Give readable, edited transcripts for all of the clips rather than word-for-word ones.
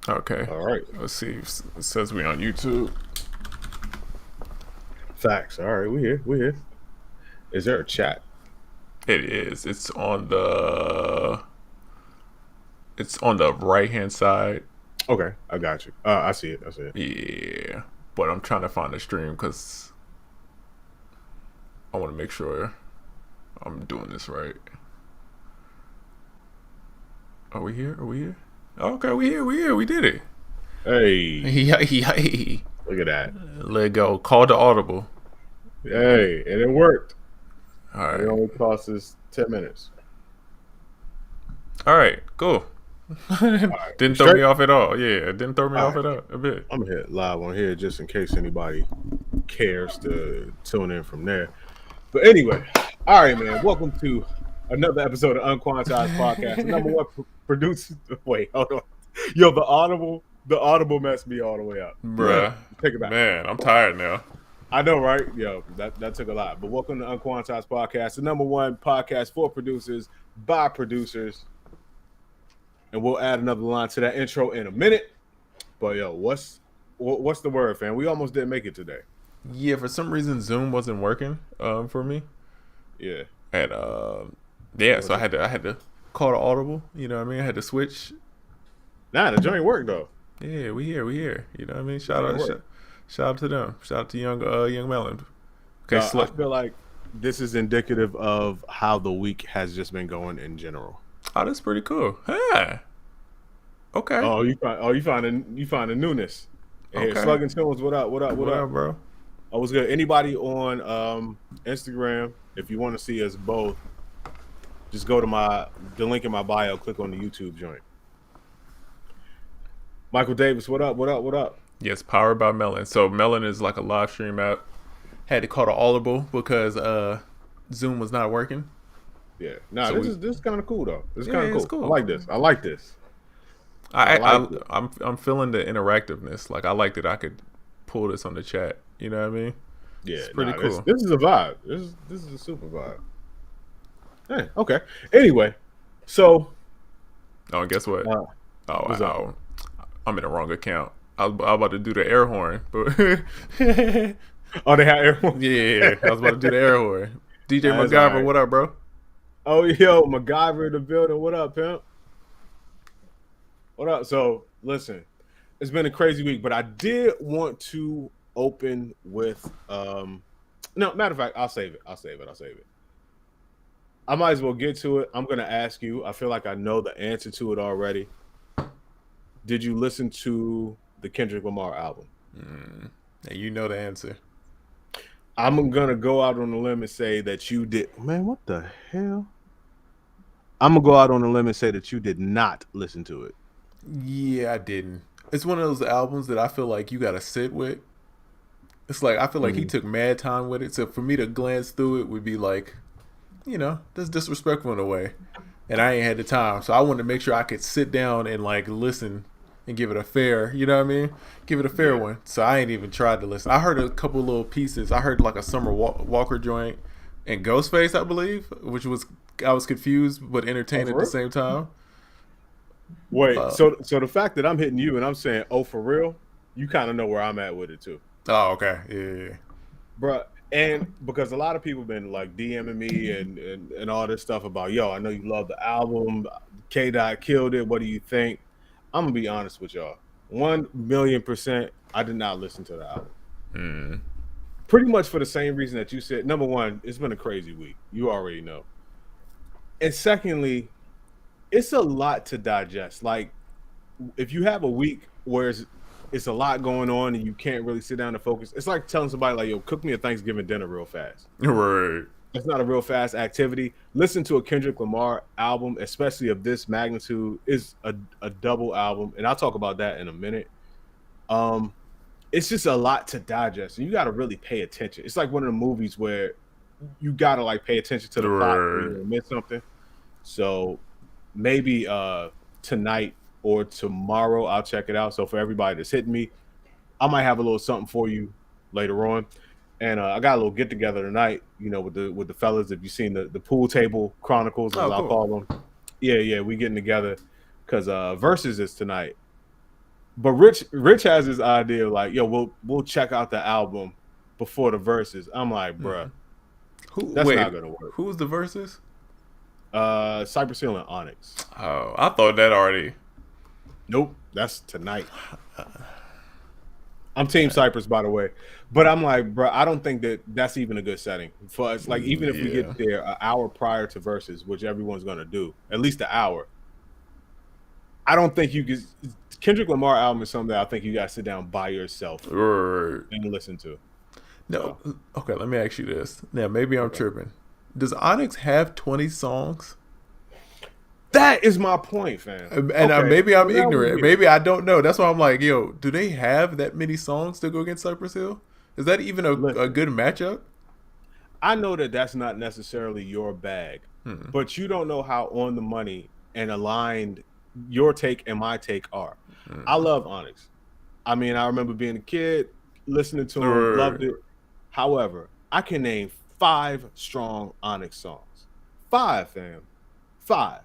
Okay. All right. Let's see. It says we on YouTube. Facts. All right. We here. We here. Is there a chat? It is. It's on the right hand side. Okay. I got you. I see it. I see it. Yeah. But I'm trying to find the stream because I want to make sure I'm doing this right. Are we here? Are we here? Okay, we here. We here. We did it. Hey. Yay. Look at that. Let go. Call the audible. Hey. And it worked. All It right. only cost us 10 minutes. All right. Cool. All right. Didn't throw Straight. me off at all. Yeah, it didn't throw me All off right. at all a bit. I'm gonna hit live on here just in case anybody cares to tune in from there. But anyway, all right, man. Welcome to another episode of UnQuantized Podcast. The number one producer. Wait, hold on. Yo, the audible messed me all the way up. Bruh. Take it back. Man, I'm tired now. I know, right? Yo, that took a lot. But welcome to UnQuantized Podcast, the number one podcast for producers by producers. And we'll add another line to that intro in a minute. But yo, what's the word, fam? We almost didn't make it today. Yeah, for some reason Zoom wasn't working for me. Yeah. And yeah, so I had to call the audible, you know what I mean? I had to switch. Nah, the joint worked though. Yeah, we here. You know what I mean? Shout Yeah, out to them. Shout out to young Melon. Okay, I feel like this is indicative of how the week has just been going in general. Oh, that's pretty cool. Yeah. Okay. Oh, you find a newness. Hey, Okay. Slugging Tunes, what up? What up? What What up? up, bro? Oh, what's good? Anybody on Instagram, if you want to see us both, just go to the link in my bio, click on the YouTube joint. Michael Davis, what up? What up? What up? Yes, powered by Melon. So Melon is like a live stream app. Had to call the audible because Zoom was not working. Yeah. Nah, So this is kind of cool though. This is Yeah, kind of it's cool. cool. I like this. I like this. I'm feeling the interactiveness. Like I like that I could pull this on the chat. You know what I mean? Yeah, It's pretty cool. This is a vibe. This is a super vibe. Hey, okay. Anyway, so Oh, and guess what? what's up? I'm in the wrong account. I was about to do the air horn, but Oh, they have everyone. yeah, I was about to do the air horn. DJ That's MacGyver, alright. what up, bro? Oh, yo, MacGyver in the building. What up, pimp? What up? So, listen, it's been a crazy week, but I did want to open with no, matter of fact, I'll save it. I might as well get to it. I'm gonna ask you. I feel like I know the answer to it already. Did you listen to the Kendrick Lamar album? And you know the answer. I'm gonna go out on a limb and say that you did. Man, what the hell? I'm gonna go out on a limb and say that you did not listen to it. Yeah, I didn't. It's one of those albums that I feel like you gotta sit with. It's like I feel like he took mad time with it. So for me to glance through it would be like, you know, that's disrespectful in a way. And I ain't had the time. So I wanted to make sure I could sit down and like listen and give it a fair, you know what I mean? Give it a fair one. So I ain't even tried to listen. I heard a couple little pieces. I heard like a Summer Walker joint and Ghostface, I believe, which was I was confused but entertained at the same time. Wait, so the fact that I'm hitting you and I'm saying, "Oh, for real," you kind of know where I'm at with it too. Oh, okay, yeah. Bruh. And because a lot of people been like DMing me and all this stuff about, yo, I know you love the album. K.Dot killed it. What do you think? I'm gonna be honest with y'all. 1,000,000%, I did not listen to the album. Pretty much for the same reason that you said. Number one, it's been a crazy week. You already know. And secondly, it's a lot to digest. Like, if you have a week where it's a lot going on and you can't really sit down and focus, it's like telling somebody like, yo, cook me a Thanksgiving dinner real fast. Right. It's not a real fast activity. Listen to a Kendrick Lamar album, especially of this magnitude, is a double album, and I'll talk about that in a minute. It's just a lot to digest, and you got to really pay attention. It's like one of the movies where you got to like pay attention to the plot or you miss something. So maybe tonight or tomorrow I'll check it out. So for everybody that's hitting me, I might have a little something for you later on. And I got a little get together tonight, you know, with the fellas. If you've seen the pool table chronicles, as I'll call them, yeah, we getting together because Versus is tonight. But Rich has this idea of like, yo, we'll check out the album before the verses. I'm like, bruh, that's not gonna work. Who's the verses? Cypress Hill and Onyx. Oh, I thought that already. Nope, that's tonight. I'm Team Cypress, by the way, but I'm like, bro, I don't think that's even a good setting for us. Like, even if we get there an hour prior to verses, which everyone's gonna do, at least an hour. I don't think you could. Kendrick Lamar album is something that I think you gotta sit down by yourself and listen to. No, okay. Let me ask you this. Now, maybe I'm tripping. Does Onyx have 20 songs? That is my point, fam. And maybe I'm ignorant. Maybe I don't know. That's why I'm like, yo, do they have that many songs to go against Cypress Hill? Is that even a good matchup? I know that that's not necessarily your bag, but you don't know how on the money and aligned your take and my take are. I love Onyx. I mean, I remember being a kid, listening to him, loved it. However, I can name 5 strong Onyx songs. 5, fam. 5.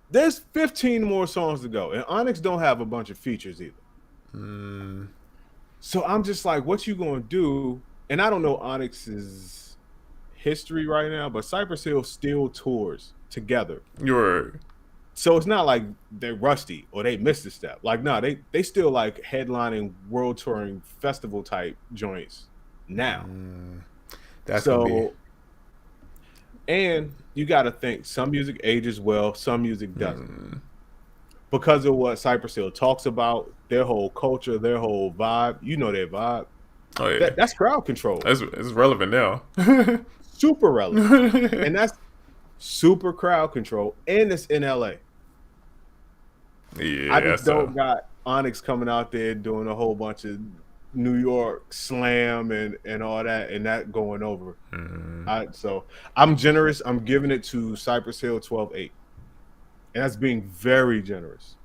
There's 15 more songs to go, and Onyx don't have a bunch of features either. So I'm just like, what you gonna do? And I don't know Onyx's history right now, but Cypress Hill still tours together. So it's not like they're rusty or they missed a step. Like, no, they still like headlining world touring festival type joints now. That's so. And you got to think, some music ages well, some music doesn't. Because of what Cypress Hill talks about, their whole culture, their whole vibe. You know their vibe. Oh yeah, that's crowd control. It's relevant now. Super relevant, and that's super crowd control, and it's in LA. Yeah, I just don't got Onyx coming out there doing a whole bunch of New York slam and all that, and that going over. So I'm generous. I'm giving it to Cypress Hill 12-8, and that's being very generous.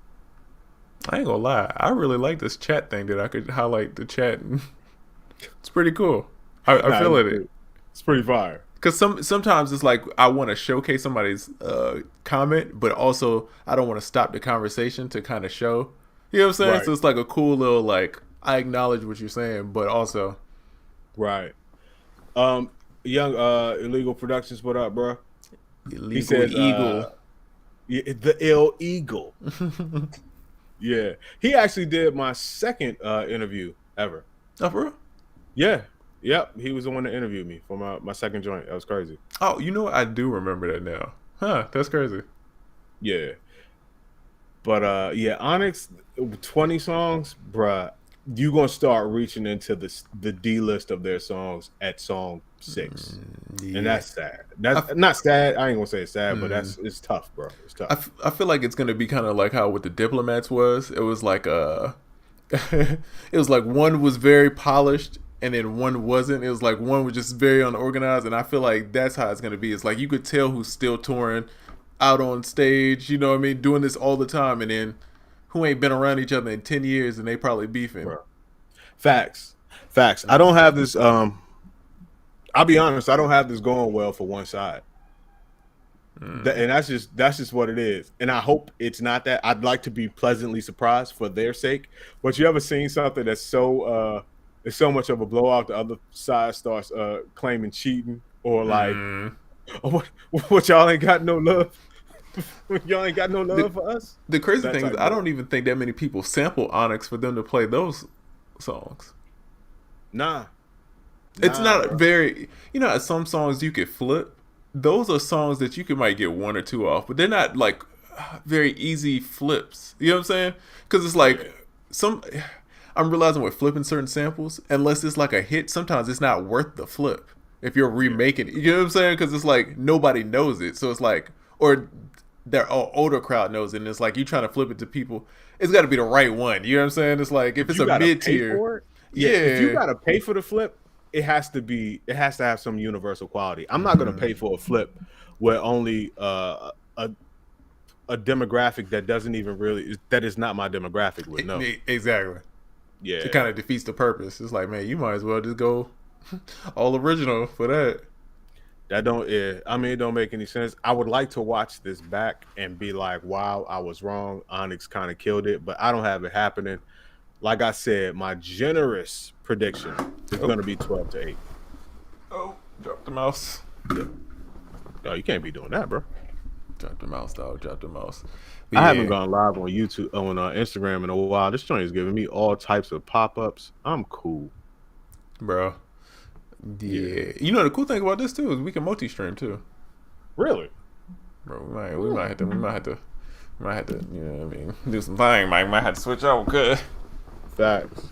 I ain't gonna lie, I really like this chat thing that I could highlight the chat. It's pretty cool. I feel it. It's pretty fire. Because sometimes it's like I want to showcase somebody's comment, but also I don't want to stop the conversation to kind of show. You know what I'm saying? Right. So it's like a cool little like, I acknowledge what you're saying, but also. Right. Young Illegal Productions, what up, bro? He said Eagle. The Ill Eagle. Yeah. He actually did my second interview ever. Oh, for real? Yeah. Yep. He was the one that interviewed me for my second joint. That was crazy. Oh, you know what? I do remember that now. Huh. That's crazy. Yeah. But yeah, Onyx, 20 songs, bruh. You gonna start reaching into the D list of their songs at song 6, and that's sad. That's not sad. I ain't gonna say it's sad, but it's tough, bro. It's tough. I feel like it's gonna be kind of like how with the Diplomats was. It was like it was like one was very polished and then one wasn't. It was like one was just very unorganized, and I feel like that's how it's gonna be. It's like you could tell who's still touring, out on stage. You know what I mean, doing this all the time, and then who ain't been around each other in 10 years and they probably beefing. Bro. Facts. I don't have this. I'll be honest. I don't have this going well for one side, and that's just what it is. And I hope it's not that. I'd like to be pleasantly surprised for their sake. But you ever seen something that's so it's so much of a blowout, the other side starts claiming cheating or like, oh, what y'all ain't got no love. Y'all ain't got no love for us. The crazy thing is, I don't even think that many people sample Onyx for them to play those songs. Nah, it's not very. You know, some songs you could flip. Those are songs that you might get 1 or 2 off, but they're not like very easy flips. You know what I'm saying? Because it's like I'm realizing with flipping certain samples, unless it's like a hit, sometimes it's not worth the flip if you're remaking it. You know what I'm saying? Because it's like nobody knows it, so it's like, or their older crowd knows it, and it's like you trying to flip it to people. It's got to be the right one. You know what I'm saying? It's like if it's a mid tier, if you got to pay for the flip, it has to have some universal quality. I'm not going to pay for a flip where only a demographic that doesn't even that is not my demographic would know. Exactly. Yeah, it kind of defeats the purpose. It's like, man, you might as well just go all original for that. That don't. I mean, it don't make any sense. I would like to watch this back and be like, "Wow, I was wrong. Onyx kind of killed it," but I don't have it happening. Like I said, my generous prediction is going to be 12-8. Oh, drop the mouse. Yeah. No, you can't be doing that, bro. Drop the mouse, dog. Drop the mouse. I haven't gone live on YouTube, on Instagram in a while. This joint is giving me all types of pop-ups. I'm cool, bro. Yeah. You know the cool thing about this too is we can multi-stream too. Really? Bro, we might have to, you know what I mean, do some thing. Might have to switch over, cuz. Facts.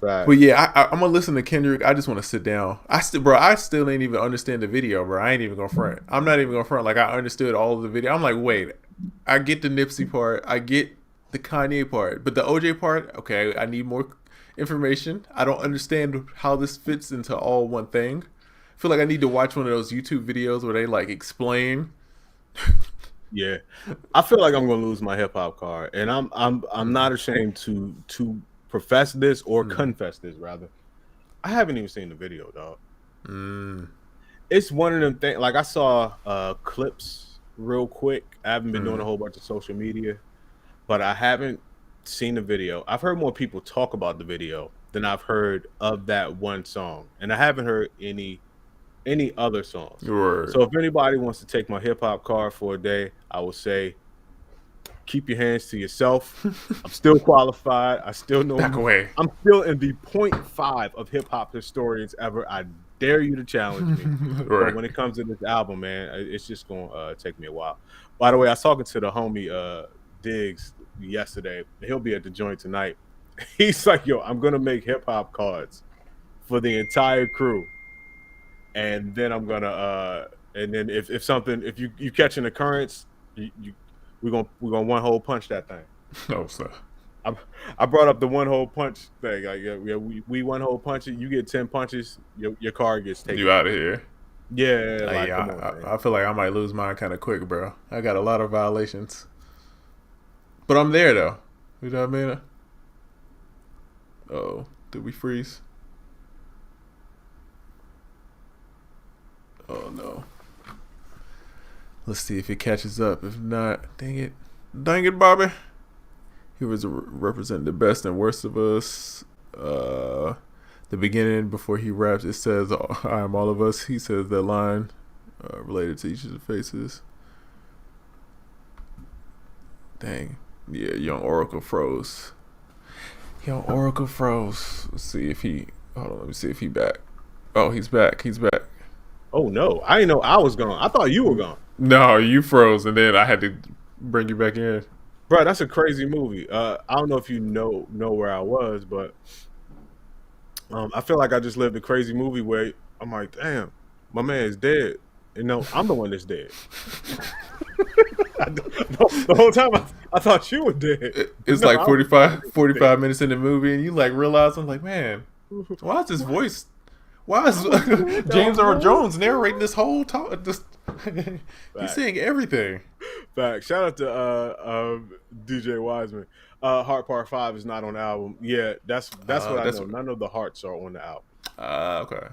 But yeah, I'm gonna listen to Kendrick. I just want to sit down. I still ain't even understand the video, bro. I ain't even gonna front. I'm not even gonna front. Like, I understood all of the video. I'm like, wait, I get the Nipsey part, I get the Kanye part, but the OJ part, okay, I need more information. I don't understand how this fits into all one thing. I feel like I need to watch one of those YouTube videos where they like explain. Yeah, I feel like I'm gonna lose my hip hop card, and I'm not ashamed to profess this or confess this rather. I haven't even seen the video, dog. It's one of them things. Like, I saw clips real quick. I haven't been doing a whole bunch of social media, but I haven't seen the video. I've heard more people talk about the video than I've heard of that one song, and I haven't heard any other songs. Right. So if anybody wants to take my hip hop card for a day, I would say keep your hands to yourself. I'm still qualified. I still know. Back away. I'm still in the 0.5 of hip hop historians ever. I dare you to challenge me. Right. But when it comes to this album, man, it's just gonna take me a while. By the way, I was talking to the homie Diggs yesterday. He'll be at the joint tonight. He's like, "Yo, I'm gonna make hip hop cards for the entire crew, and then I'm gonna and then if you catch an occurrence, we're gonna one hole punch that thing." No, sir. I brought up the one hole punch thing. Like, yeah, we one hole punch it. You get 10 punches, your card gets taken. You out of here. Yeah, like, come on, I feel like I might lose mine kind of quick, bro. I got a lot of violations, but I'm there though. You know what I mean? Oh, did we freeze? Oh no. Let's see if it catches up. If not, dang it, Bobby. He was representing the best and worst of us. The beginning, before he raps, it says, "I am all of us." He says that line related to each of the faces. Dang. Yeah, UnQuantized froze. UnQuantized froze. Let's see if he... Hold on, let me see if he back. Oh, he's back. He's back. Oh, no. I didn't know I was gone. I thought you were gone. No, you froze, and then I had to bring you back in. Bro, that's a crazy movie. I don't know if you know where I was, but I feel like I just lived a crazy movie where I'm like, damn, my man is dead. And no, I'm the one that's dead. The whole time I thought you were dead. It's like 45 minutes in the movie, and you like realize, I'm like, man, why is this voice? Why is James Earl Jones narrating this whole talk? He's saying everything. Fact. Shout out to DJ Wiseman. Heart Part 5 is not on the album. Yeah, that's what I know. None of the hearts are on the album. Okay.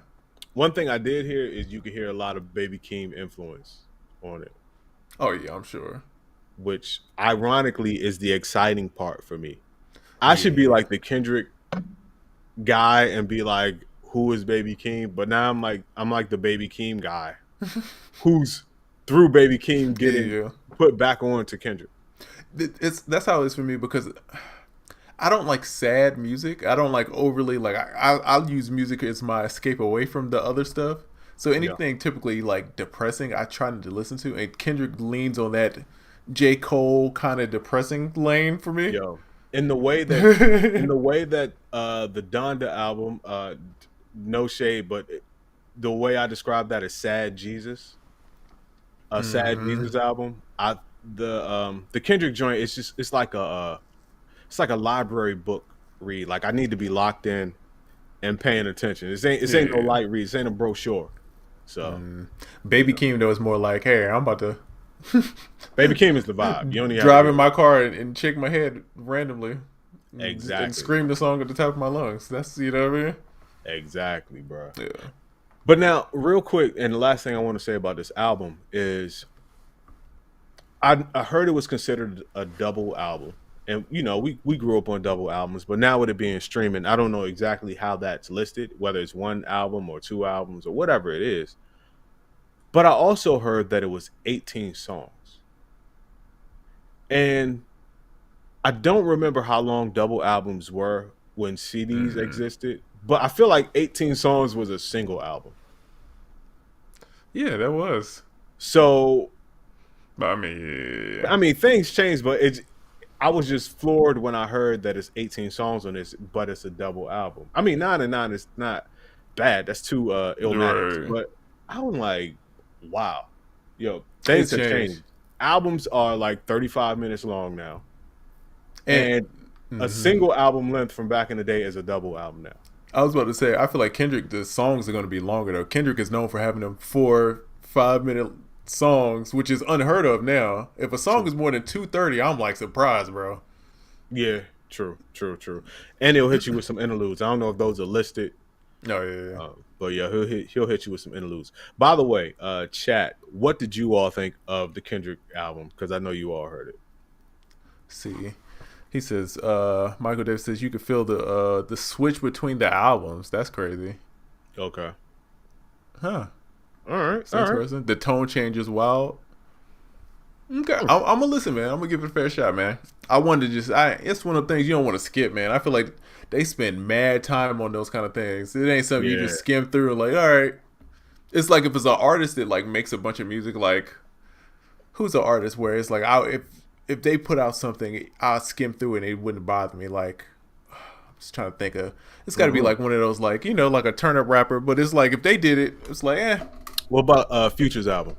One thing I did hear is you could hear a lot of Baby Keem influence on it. Oh yeah, I'm sure. Which ironically is the exciting part for me. I should be like the Kendrick guy and be like, who is Baby Keem? But now I'm like the Baby Keem guy, who's through Baby Keem getting put back on to Kendrick. That's how it is for me, because I don't like sad music. I don't like overly like I'll use music as my escape away from the other stuff. So anything typically like depressing, I try not to listen to. And Kendrick leans on that J. Cole kind of depressing lane for me. Yo, in the way that the Donda album, no shade, but the way I describe that as sad Jesus, sad Jesus album. The Kendrick joint, it's like a library book read. Like, I need to be locked in and paying attention. This ain't no light read. This ain't a brochure. So Baby Keem though is more like, hey, I'm about to Baby Keem is the vibe. You only drive in my car and shake my head randomly. Exactly. And scream the song at the top of my lungs. That's, you know what I mean? Exactly, bro. Yeah. But now, real quick, and the last thing I want to say about this album is I heard it was considered a double album. And you know, we grew up on double albums, but now with it being streaming, I don't know exactly how that's listed, whether it's one album or two albums or whatever it is. But I also heard that it was 18 songs. And I don't remember how long double albums were when CDs existed, but I feel like 18 songs was a single album. Yeah, that was. So I mean, I mean, things change, but I was just floored when I heard that it's 18 songs on this, but it's a double album. I mean, 9 and 9 is not bad. That's two Illmatics. Right. But I was like, wow. Yo, things have changed. Albums are like 35 minutes long now. And a single album length from back in the day is a double album now. I was about to say, I feel like Kendrick, the songs are going to be longer though. Kendrick is known for having them 4-5 minute songs, which is unheard of now. If a song is more than 2:30, I'm like surprised, bro. Yeah, true. And he'll hit you with some interludes. I don't know if those are listed. No, yeah. But yeah, he'll hit you with some interludes. By the way, chat, what did you all think of the Kendrick album? Because I know you all heard it. See, he says, Michael Davis says you can feel the switch between the albums. That's crazy. Okay. Huh. All right. That's interesting. The tone change is wild. Okay. I'm gonna listen, man. I'm gonna give it a fair shot, man. I wanted to it's one of the things you don't want to skip, man. I feel like they spend mad time on those kind of things. It ain't something you just skim through and like, all right. It's like if it's an artist that like makes a bunch of music, like who's an artist where it's like if they put out something, I'll skim through it and it wouldn't bother me. Like I'm just trying to think of it's gotta be like one of those like, you know, like a turn up rapper, but it's like if they did it, it's like What about Future's album?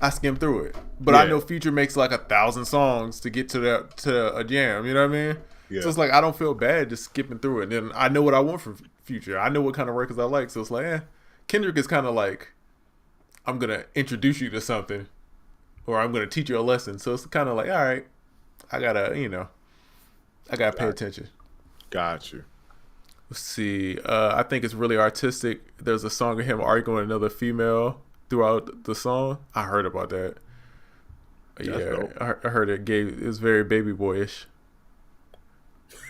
I skimmed through it, but I know Future makes like 1,000 songs to get to a jam. You know what I mean? Yeah. So it's like I don't feel bad just skipping through it. And then I know what I want from Future. I know what kind of records I like. So it's like, Kendrick is kind of like, I'm gonna introduce you to something, or I'm gonna teach you a lesson. So it's kind of like, all right, I gotta pay attention. Got you. Let's see. I think it's really artistic. There's a song of him arguing with another female throughout the song. I heard about that. I heard it was very baby boyish.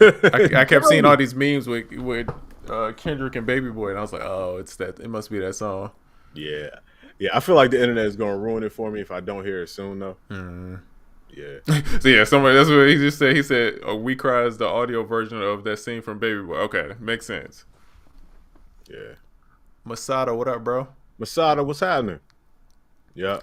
I kept seeing all these memes with Kendrick and Baby Boy, and I was like, oh, it must be that song. Yeah. I feel like the internet is gonna ruin it for me if I don't hear it soon though. Yeah. So yeah, somebody that's what he just said. He said, "We Cry" is the audio version of that scene from Baby Boy. Okay, makes sense. Yeah. Masada, what up, bro? Masada, what's happening? Yeah.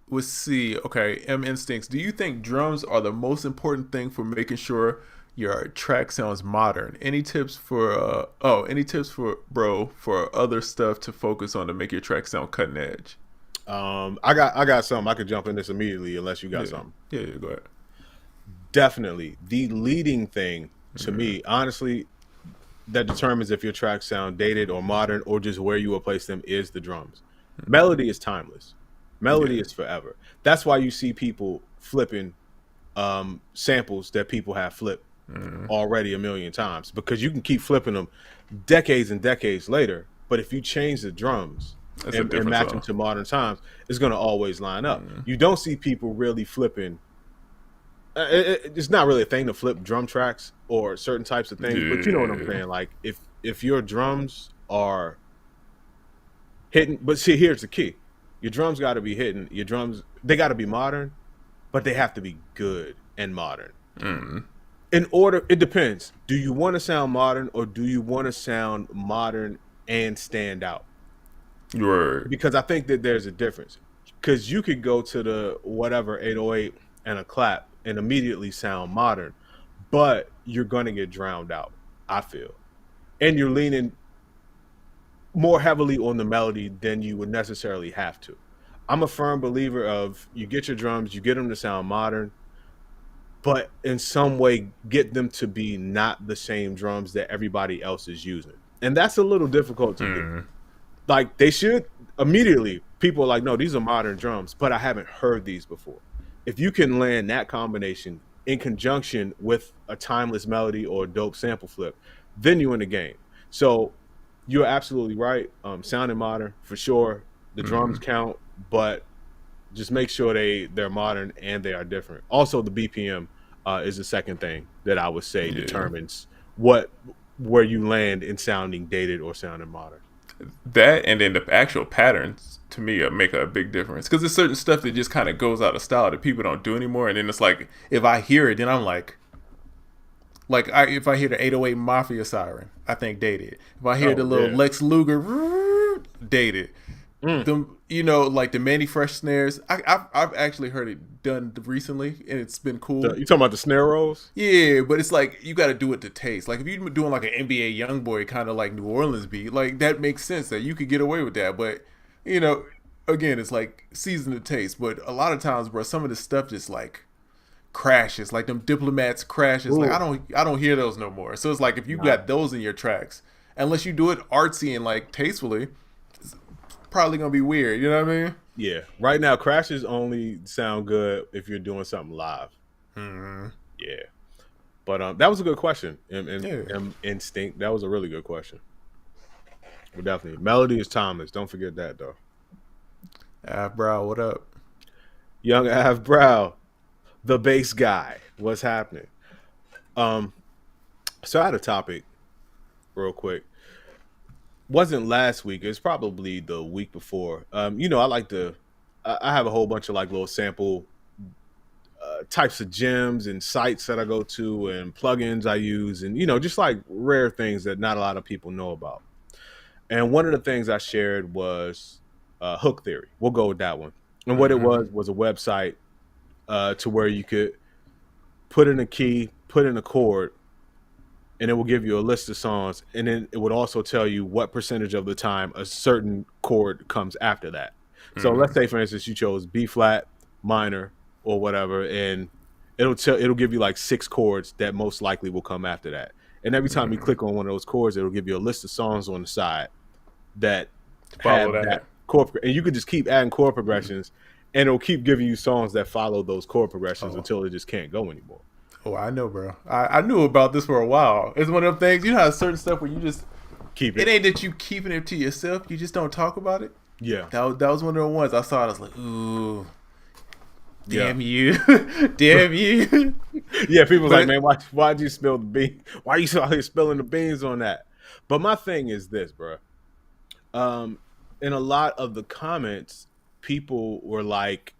Let's see. Okay, M Instincts. Do you think drums are the most important thing for making sure your track sounds modern? Any tips for other stuff to focus on to make your track sound cutting edge? I got something. I could jump in this immediately unless you got something. Yeah, go ahead. Definitely. The leading thing to me, honestly, that determines if your tracks sound dated or modern or just where you will place them is the drums. Melody is timeless. Melody is forever. That's why you see people flipping samples that people have flipped already a million times, because you can keep flipping them decades and decades later, but if you change the drums and match them to modern times, it's going to always line up. You don't see people really flipping. It's not really a thing to flip drum tracks or certain types of things, but you know what I'm saying? Like if your drums are hitting, but see, here's the key. Your drums got to be hitting. Your drums, they got to be modern, but they have to be good and modern. In order, it depends. Do you want to sound modern or do you want to sound modern and stand out? Right. Because I think that there's a difference. Because you could go to the whatever 808 and a clap and immediately sound modern, but you're going to get drowned out, I feel. And you're leaning more heavily on the melody than you would necessarily have to. I'm a firm believer of you get your drums, you get them to sound modern, but in some way get them to be not the same drums that everybody else is using. And that's a little difficult to do. Like they should immediately, people are like, no, these are modern drums, but I haven't heard these before. If you can land that combination in conjunction with a timeless melody or a dope sample flip, then you win the game. So you're absolutely right. Sounding modern for sure. The drums count, but just make sure they're modern and they are different. Also, the BPM is the second thing that I would say determines where you land in sounding dated or sounding modern. That and then the actual patterns to me make a big difference because there's certain stuff that just kind of goes out of style that people don't do anymore, and then it's like if I hear it, then I'm like if I hear the 808 Mafia siren, I think dated. If I hear the little Lex Luger, dated. Them, like the Manny Fresh snares. I've actually heard it done recently, and it's been cool. You talking about the snare rolls? Yeah, but it's like you got to do it to taste. Like if you're doing like an NBA YoungBoy kind of like New Orleans beat, like that makes sense that you could get away with that. But again, it's like season to taste. But a lot of times, bro, some of the stuff just like crashes, like them Diplomats crashes. Ooh. Like I don't hear those no more. So it's like if you got those in your tracks, unless you do it artsy and like tastefully, probably gonna be weird, you know what I mean? Yeah. Right now, crashes only sound good if you're doing something live. Mm-hmm. Yeah. But that was a good question. Instinct. That was a really good question. But definitely, melody is timeless. Don't forget that though. Av Brow, what up? Young Av Brow, the bass guy. What's happening? So I had a topic, real quick. Wasn't last week. It was probably the week before. I have a whole bunch of like little sample types of gems and sites that I go to and plugins I use and just like rare things that not a lot of people know about. And one of the things I shared was hook theory. We'll go with that one. And what it was a website to where you could put in a key, put in a chord, and it will give you a list of songs, and then it would also tell you what percentage of the time a certain chord comes after that. So let's say, for instance, you chose B flat, minor, or whatever, and it'll give you like 6 chords that most likely will come after that. And every time you click on one of those chords, it'll give you a list of songs on the side that have that chord, and you could just keep adding chord progressions, and it'll keep giving you songs that follow those chord progressions until it just can't go anymore. Oh, I know, bro. I knew about this for a while. It's one of them things, how certain stuff where you just keep it. It ain't that you keeping it to yourself. You just don't talk about it. Yeah. That was one of the ones I saw. I was like, ooh, damn you, damn you. Yeah, people like, man, why'd you spill the bean? Why are you out here spilling the beans on that? But my thing is this, bro. In a lot of the comments, people were like,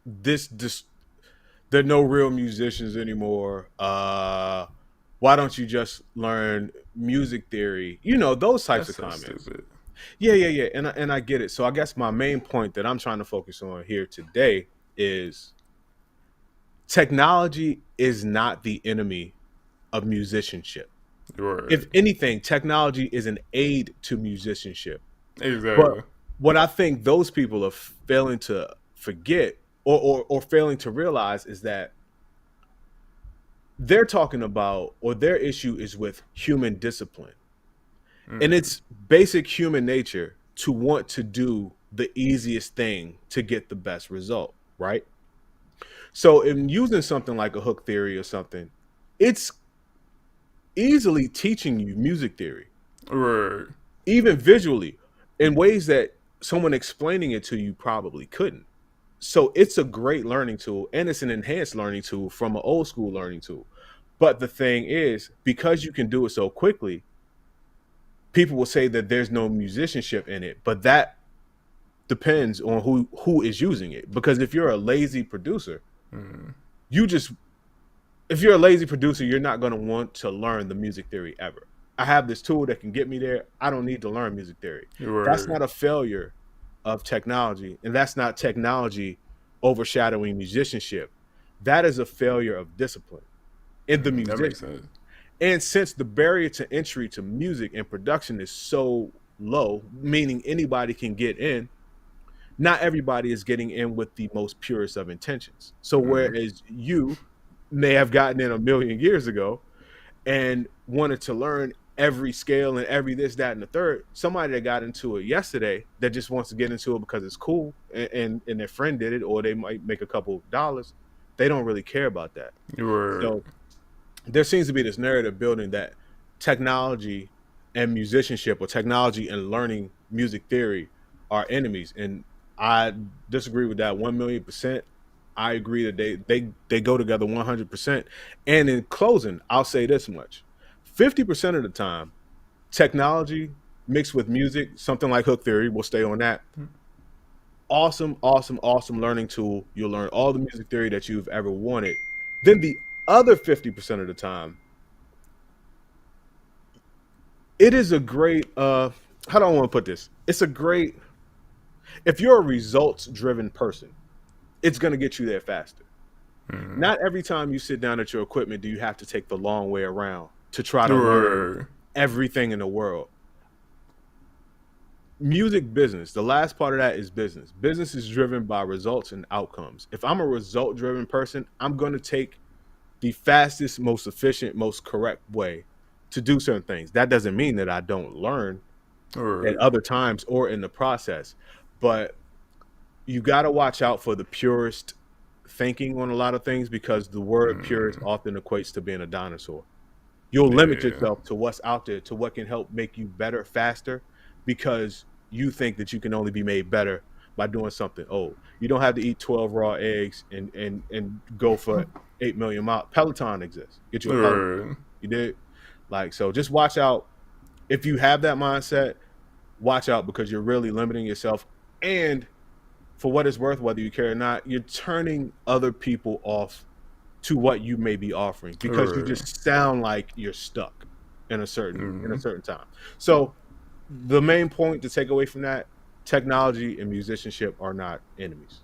this there are no real musicians anymore. Why don't you just learn music theory? Those types of comments. Stupid. Yeah. And I get it. So I guess my main point that I'm trying to focus on here today is technology is not the enemy of musicianship. Right. If anything, technology is an aid to musicianship. Exactly. But what I think those people are failing to forget or failing to realize is that they're talking about, or their issue is with human discipline. And it's basic human nature to want to do the easiest thing to get the best result, right? So in using something like a hook theory or something, it's easily teaching you music theory. Right. Even visually, in ways that someone explaining it to you probably couldn't. So it's a great learning tool, and it's an enhanced learning tool from an old school learning tool. But the thing is, because you can do it so quickly, people will say that there's no musicianship in it, but that depends on who is using it. Because if you're a lazy producer, if you're a lazy producer, you're not going to want to learn the music theory ever. I have this tool that can get me there. I don't need to learn music theory. Right. That's not a failure of technology, and that's not technology overshadowing musicianship. That is a failure of discipline in the music. That makes sense. And since the barrier to entry to music and production is so low, meaning anybody can get in, not everybody is getting in with the most purest of intentions. So whereas you may have gotten in a million years ago and wanted to learn every scale and every this, that, and the third, somebody that got into it yesterday that just wants to get into it because it's cool and their friend did it, or they might make a couple dollars, they don't really care about that. Right. So there seems to be this narrative building that technology and musicianship or technology and learning music theory are enemies. And I disagree with that 1,000,000%. I agree that they go together 100%. And in closing, I'll say this much: 50% of the time, technology mixed with music, something like hook theory, we'll stay on that. Awesome, awesome, awesome learning tool. You'll learn all the music theory that you've ever wanted. Then the other 50% of the time, it is a great how do I want to put this? It's a great, if you're a results driven person, it's going to get you there faster. Not every time you sit down at your equipment do you have to take the long way around to try to learn everything in the world. Music business, the last part of that is business. Business is driven by results and outcomes. If I'm a result driven person, I'm going to take the fastest, most efficient, most correct way to do certain things. That doesn't mean that I don't learn at other times or in the process, but you got to watch out for the purist thinking on a lot of things, because the word purist often equates to being a dinosaur. You'll limit yourself to what's out there, to what can help make you better faster, because you think that you can only be made better by doing something old. You don't have to eat 12 raw eggs and go for 8 million miles. Peloton exists. Get you a Peloton. You did? Like, so just watch out. If you have that mindset, watch out, because you're really limiting yourself. And for what it's worth, whether you care or not, you're turning other people off to what you may be offering, because you just sound like you're stuck in a certain time. So the main point to take away from that: technology and musicianship are not enemies.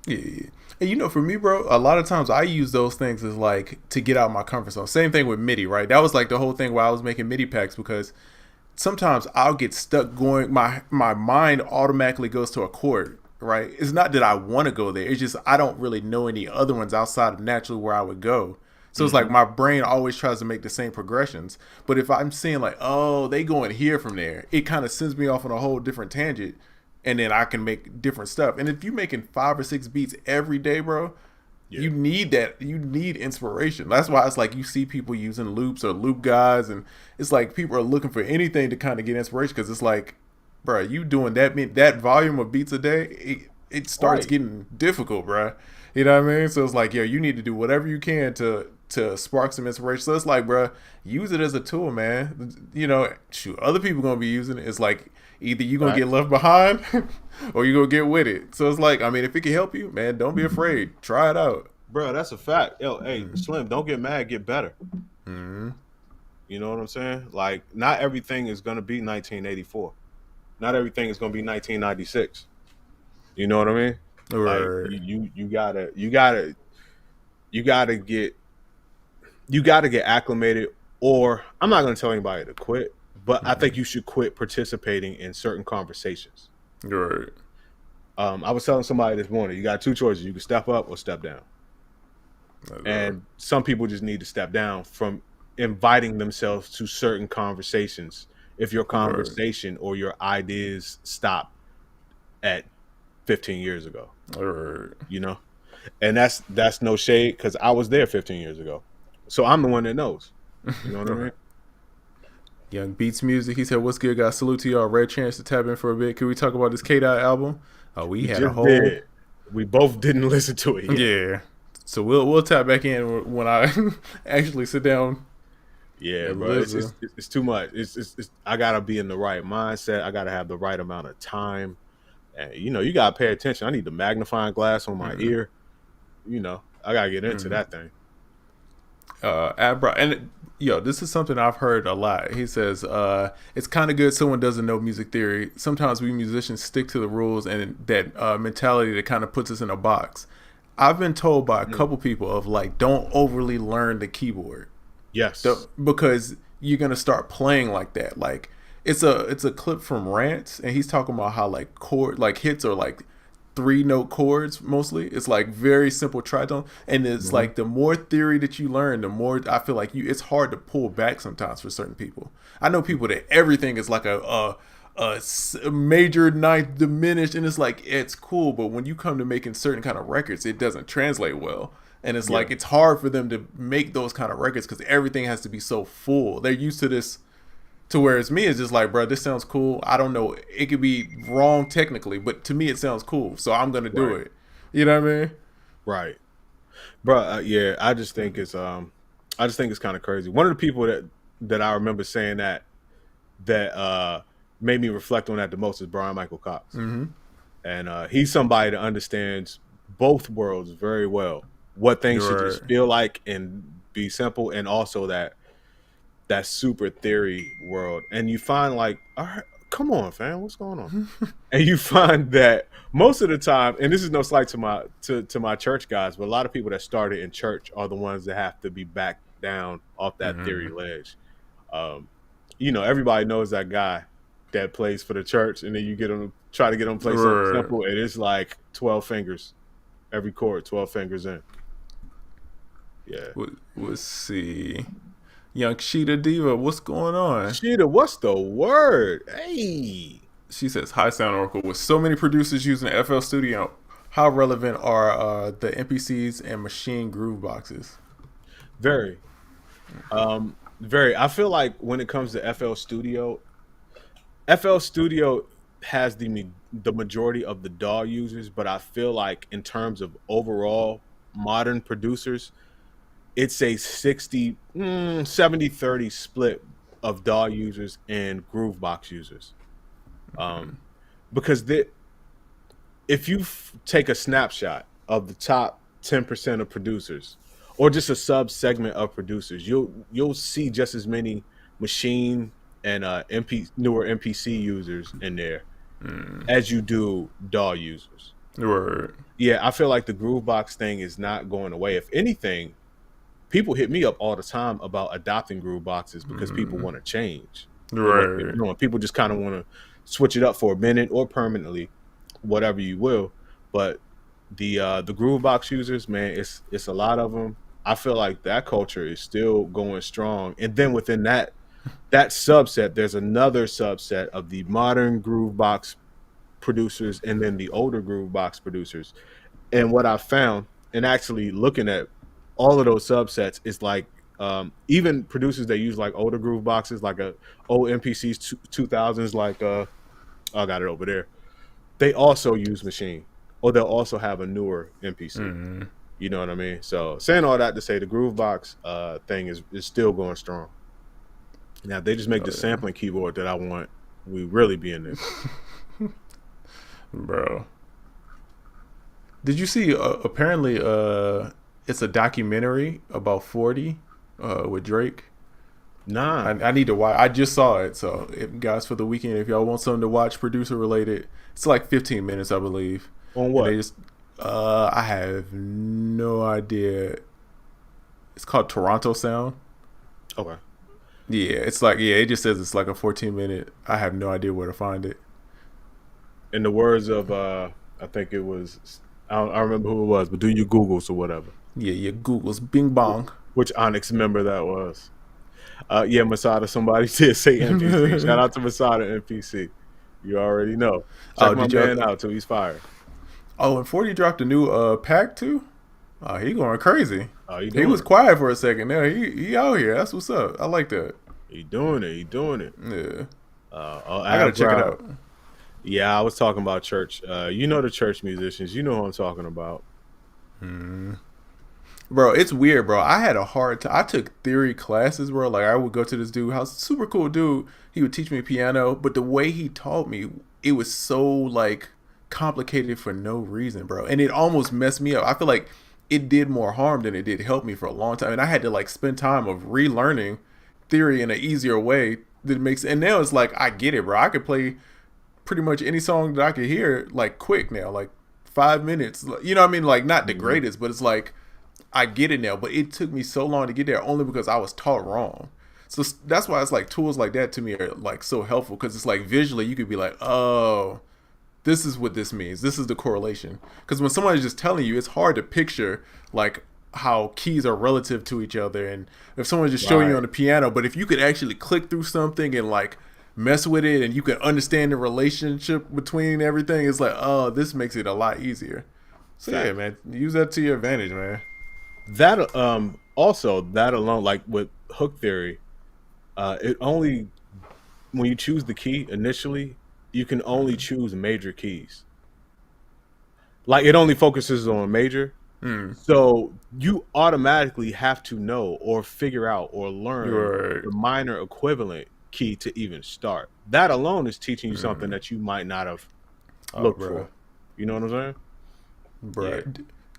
Yeah. And you know, for me, bro, a lot of times I use those things as like to get out of my comfort zone. Same thing with MIDI, right? That was like the whole thing where I was making MIDI packs, because sometimes I'll get stuck going, my mind automatically goes to a chord, right? It's not that I want to go there. It's just I don't really know any other ones outside of naturally where I would go. So it's like my brain always tries to make the same progressions. But if I'm seeing like, oh, they going here from there, it kind of sends me off on a whole different tangent. And then I can make different stuff. And if you're making 5 or 6 beats every day, bro, you need that. You need inspiration. That's why it's like you see people using loops or loop guys. And it's like people are looking for anything to kind of get inspiration, because it's like, bro, you doing that volume of beats a day, it starts getting difficult, bro. You know what I mean? So it's like, yo, you need to do whatever you can to spark some inspiration. So it's like, bro, use it as a tool, man. You know, shoot, other people gonna be using it. It's like either you gonna get left behind or you gonna get with it. So it's like, I mean, if it can help you, man, don't be afraid. Try it out, bro. That's a fact. Yo, hey, Slim, don't get mad, get better. You know what I'm saying? Like, not everything is gonna be 1984. Not everything is gonna be 1996. You know what I mean? Like, you gotta get acclimated, or I'm not gonna tell anybody to quit, but I think you should quit participating in certain conversations. Right. I was telling somebody this morning, you got 2 choices: you can step up or step down. And some people just need to step down from inviting themselves to certain conversations if your conversation or your ideas stop at 15 years ago. You know, and that's no shade, because I was there 15 years ago, so I'm the one that knows. You know what I mean? Young Beats Music, he said, what's good, guys? Salute to y'all. Rare chance to tap in for a bit. Can we talk about this K.O album? We had a whole did. We both didn't listen to it yet. Yeah, so we'll tap back in when I actually sit down. Yeah, bro, it's too much. It's I gotta be in the right mindset. I gotta have the right amount of time. And, you know, you gotta pay attention. I need the magnifying glass on my ear. You know, I gotta get into that thing. And yo, this is something I've heard a lot. He says, it's kind of good someone doesn't know music theory. Sometimes we musicians stick to the rules and that mentality that kind of puts us in a box. I've been told by a couple people of like, don't overly learn the keyboard. Yes. Because you're gonna start playing like that. Like, it's a clip from Rants, and he's talking about how like hits are like 3-note chords mostly. It's like very simple tritone, and it's like the more theory that you learn, the more I feel like it's hard to pull back sometimes for certain people. I know people that everything is like a major ninth diminished, and it's like it's cool, but when you come to making certain kind of records, it doesn't translate well. And it's like it's hard for them to make those kind of records because everything has to be so full. They're used to this To where it's me, it's just like, bro, this sounds cool. I don't know. It could be wrong technically, but to me, it sounds cool. So I'm going to do it. You know what I mean? Right. Bro, yeah, I just think it's kind of crazy. One of the people that I remember saying that made me reflect on that the most is Brian Michael Cox. Mm-hmm. And he's somebody that understands both worlds very well. What things should just feel like and be simple, and also that super theory world. And you find like, all right, come on, fam, what's going on? And you find that most of the time, and this is no slight to my church guys, but a lot of people that started in church are the ones that have to be backed down off that theory ledge. You know, everybody knows that guy that plays for the church, and then you try to get him to play something simple, and it's like 12 fingers every chord, 12 fingers in. Yeah. Let's see. Young Sheeta Diva, what's going on? Sheeta, what's the word? Hey. She says, hi, SoundOracle. With so many producers using FL Studio, how relevant are the MPCs and machine groove boxes? Very. Very. I feel like when it comes to FL Studio has the majority of the DAW users, but I feel like in terms of overall modern producers, it's a 70-30 split of DAW users and Groovebox users. Because if you take a snapshot of the top 10% of producers, or just a sub segment of producers, you'll see just as many machine and newer MPC users in there as you do DAW users. Right. Yeah, I feel like the Groovebox thing is not going away. If anything, people hit me up all the time about adopting Grooveboxes because people want to change. Right. People just kind of want to switch it up for a minute or permanently, whatever you will. But the Groovebox users, man, it's a lot of them. I feel like that culture is still going strong. And then within that subset, there's another subset of the modern Groovebox producers and then the older Groovebox producers. And what I found, and actually looking at all of those subsets, is like even producers that use like older Grooveboxes, like old MPCs 2000s, like I got it over there. They also use machine, or they'll also have a newer MPC. You know what I mean? So saying all that to say, the Groovebox thing is still going strong. Now if they just make the sampling keyboard that I want, we really be in there. Bro, did you see apparently it's a documentary about 40 with Drake? Nah. I need to watch. I just saw it. So guys, for the weekend, if y'all want something to watch producer related, it's like 15 minutes, I believe. On what? I have no idea. It's called Toronto Sound. Okay. Yeah, it's like, it just says it's like a 14-minute. I have no idea where to find it. In the words of I think it was, I don't remember who it was, but do you Googles or whatever? Yeah, your Google's Bing Bong. Which Onyx member that was? Yeah, Masada. Somebody did say MPC. Shout out to Masada MPC. You already know. Check my man out till he's fired. Oh, and 40 dropped a new pack too. Oh, he going crazy. Oh, he was quiet for a second. Now he out here. That's what's up. I like that. He doing it. Yeah. I gotta check it out. Yeah, I was talking about church. You know the church musicians. You know who I'm talking about. Bro, it's weird, bro. I had a hard time. I took theory classes, bro. Like, I would go to this dude house. Super cool dude. He would teach me piano. But the way he taught me, it was so, like, complicated for no reason, bro. And it almost messed me up. I feel like it did more harm than it did help me for a long time. And I had to, like, spend time of relearning theory in an easier way that makes... And now it's like, I get it, bro. I could play pretty much any song that I could hear, like, quick now. Like, 5 minutes. You know what I mean? Like, not the greatest, but it's like... I get it now, but it took me so long to get there only because I was taught wrong. So that's why it's like tools like that to me are like so helpful, because it's like visually you could be like, oh, this is what this means. This is the correlation. Because when somebody's just telling you, it's hard to picture like how keys are relative to each other. And if someone's just showing you on the piano, but if you could actually click through something and like mess with it and you can understand the relationship between everything, it's like, oh, this makes it a lot easier. So yeah, man, use that to your advantage, man. That also that alone, like with hook theory, it only when you choose the key initially, you can only choose major keys. Like it only focuses on major. Mm. So you automatically have to know or figure out or learn Right. the minor equivalent key to even start. That alone is teaching you something that you might not have Oh, looked bro. for. You know what I'm saying? Bro. Yeah.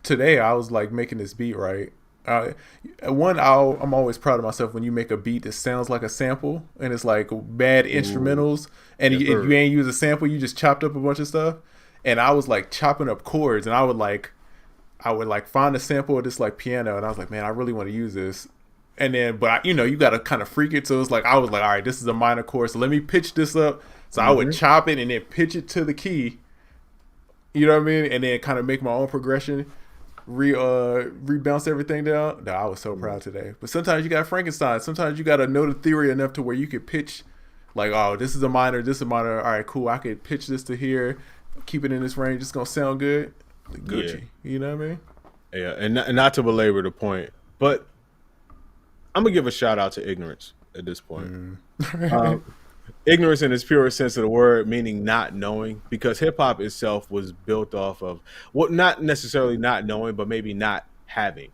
Today I was like making this beat, right? I'm always proud of myself when you make a beat that sounds like a sample and it's like bad Ooh, instrumentals and yes, you sir. ain't use a sample, you just chopped up a bunch of stuff. And I was like chopping up chords and I would like find a sample of this like piano and I was like, man, I really want to use this. And then, but you got to kind of freak it. So it's like, I was like, all right, this is a minor chord. So let me pitch this up. So I would Mm-hmm. chop it and then pitch it to the key. You know what I mean? And then kind of make my own progression, rebounce everything down. No, I was so proud today. But sometimes you got Frankenstein. Sometimes you got to know the theory enough to where you could pitch, like, oh, this is a minor, this is a minor. All right, cool. I could pitch this to here, keep it in this range. It's gonna sound good. Yeah. Gucci. You know what I mean? Yeah. And not to belabor the point, but I'm gonna give a shout out to ignorance at this point. Um, ignorance in its purest sense of the word, meaning not knowing, because hip hop itself was built off of not necessarily not knowing, but maybe not having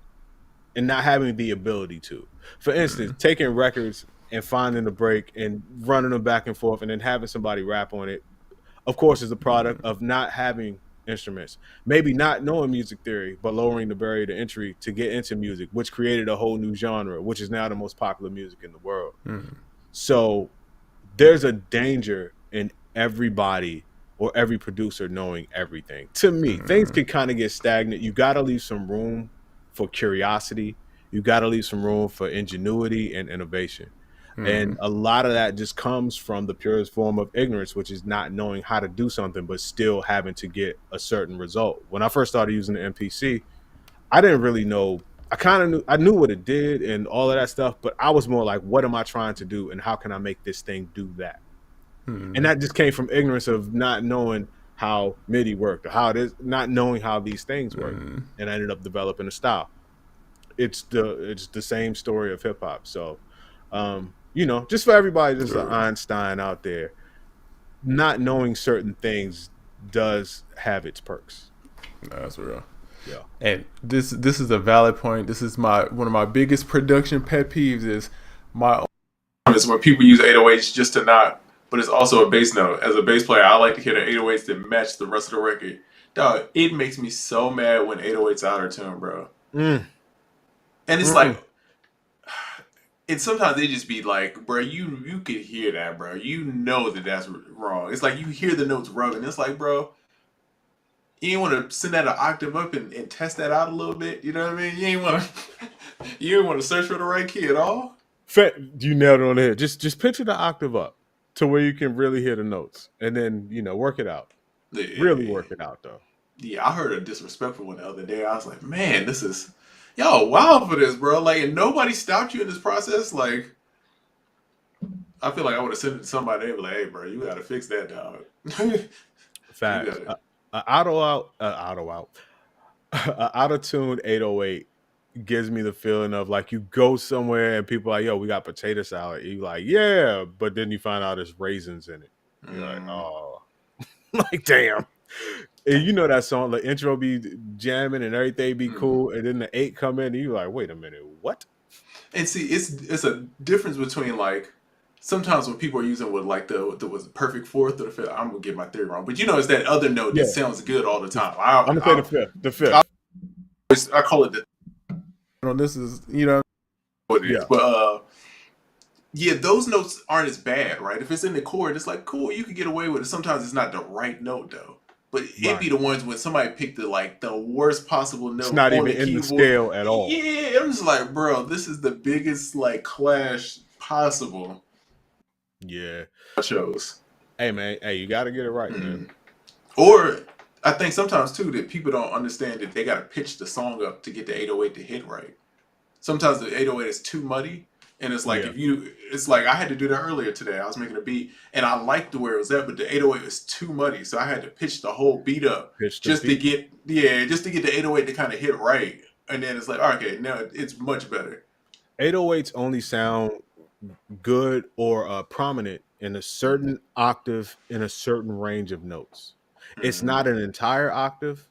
and not having the ability to. For instance, taking records and finding a break and running them back and forth and then having somebody rap on it, of course, is a product of not having instruments. Maybe not knowing music theory, but lowering the barrier to entry to get into music, which created a whole new genre, which is now the most popular music in the world. So there's a danger in everybody or every producer knowing everything. To me, things can kind of get stagnant. You got to leave some room for curiosity. You got to leave some room for ingenuity and innovation. And a lot of that just comes from the purest form of ignorance, which is not knowing how to do something, but still having to get a certain result. When I first started using the MPC, I didn't really know. I knew what it did and all of that stuff, but I was more like, what am I trying to do and how can I make this thing do that? And that just came from ignorance of not knowing how MIDI worked or how it is, not knowing how these things work. And I ended up developing a style. It's the same story of hip hop. So, just for everybody, just an Einstein out there, not knowing certain things does have its perks. No, that's real. Yeah. And this is a valid point. This is one of my biggest production pet peeves is my is when people use 808s just to not, but it's also a bass note. As a bass player, I like to hear the 808s that match the rest of the record. Dog, it makes me so mad when 808s auto tune, bro. And it's like, and sometimes they just be like, bro, you could hear that, bro. You know that's wrong. It's like you hear the notes rubbing. It's like, bro, you ain't want to send that an octave up and test that out a little bit. You know what I mean? You ain't want to you ain't want to search for the right key at all. You nailed it on the head. Just pitch it the octave up to where you can really hear the notes, and then work it out. Really work it out, though. Yeah, I heard a disrespectful one the other day. I was like, man, this is y'all wild for this, bro. Like, and nobody stopped you in this process. Like, I feel like I would have sent it to somebody. They'd be like, hey, bro, you got to fix that, dog. Facts. Auto-tuned 808 gives me the feeling of like you go somewhere and people are like, yo, we got potato salad. You like, yeah, but then you find out there's raisins in it. You're like, oh, like damn. And you know that song, the intro be jamming and everything be cool, and then the 8 come in and you like, wait a minute, what? And see, it's a difference between like sometimes when people are using with like the was perfect fourth or the fifth. I'm gonna get my theory wrong, but it's that other note that sounds good all the time. I'm gonna say the fifth. I call it the. This is what it is, but yeah, those notes aren't as bad, right? If it's in the chord, it's like cool, you can get away with it. Sometimes it's not the right note though. But it'd be the ones when somebody picked the worst possible note. It's not even in the scale at all. Yeah, I'm just like, bro, this is the biggest like clash possible. Yeah. Shows. Hey man, you gotta get it right, man. Or I think sometimes too that people don't understand that they gotta pitch the song up to get the 808 to hit right. Sometimes the 808 is too muddy. And it's like it's like I had to do that earlier today. I was making a beat and I liked where it was at, but the 808 was too muddy. So I had to pitch the whole beat up just to get the 808 to kind of hit right. And then it's like, okay, now it's much better. 808s only sound good or prominent in a certain octave in a certain range of notes. It's Mm. not an entire octave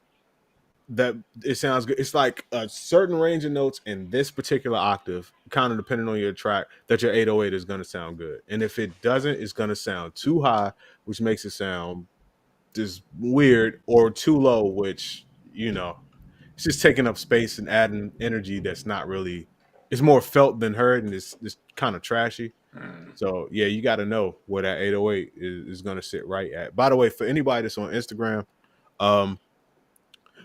that it sounds good. It's like a certain range of notes in this particular octave, kind of depending on your track, that your 808 is going to sound good. And if it doesn't, it's going to sound too high, which makes it sound just weird, or too low, which, you know, it's just taking up space and adding energy that's not really, it's more felt than heard, and it's kind of trashy. Mm. So yeah, you got to know where that 808 is going to sit right at. By the way, for anybody that's on Instagram, um,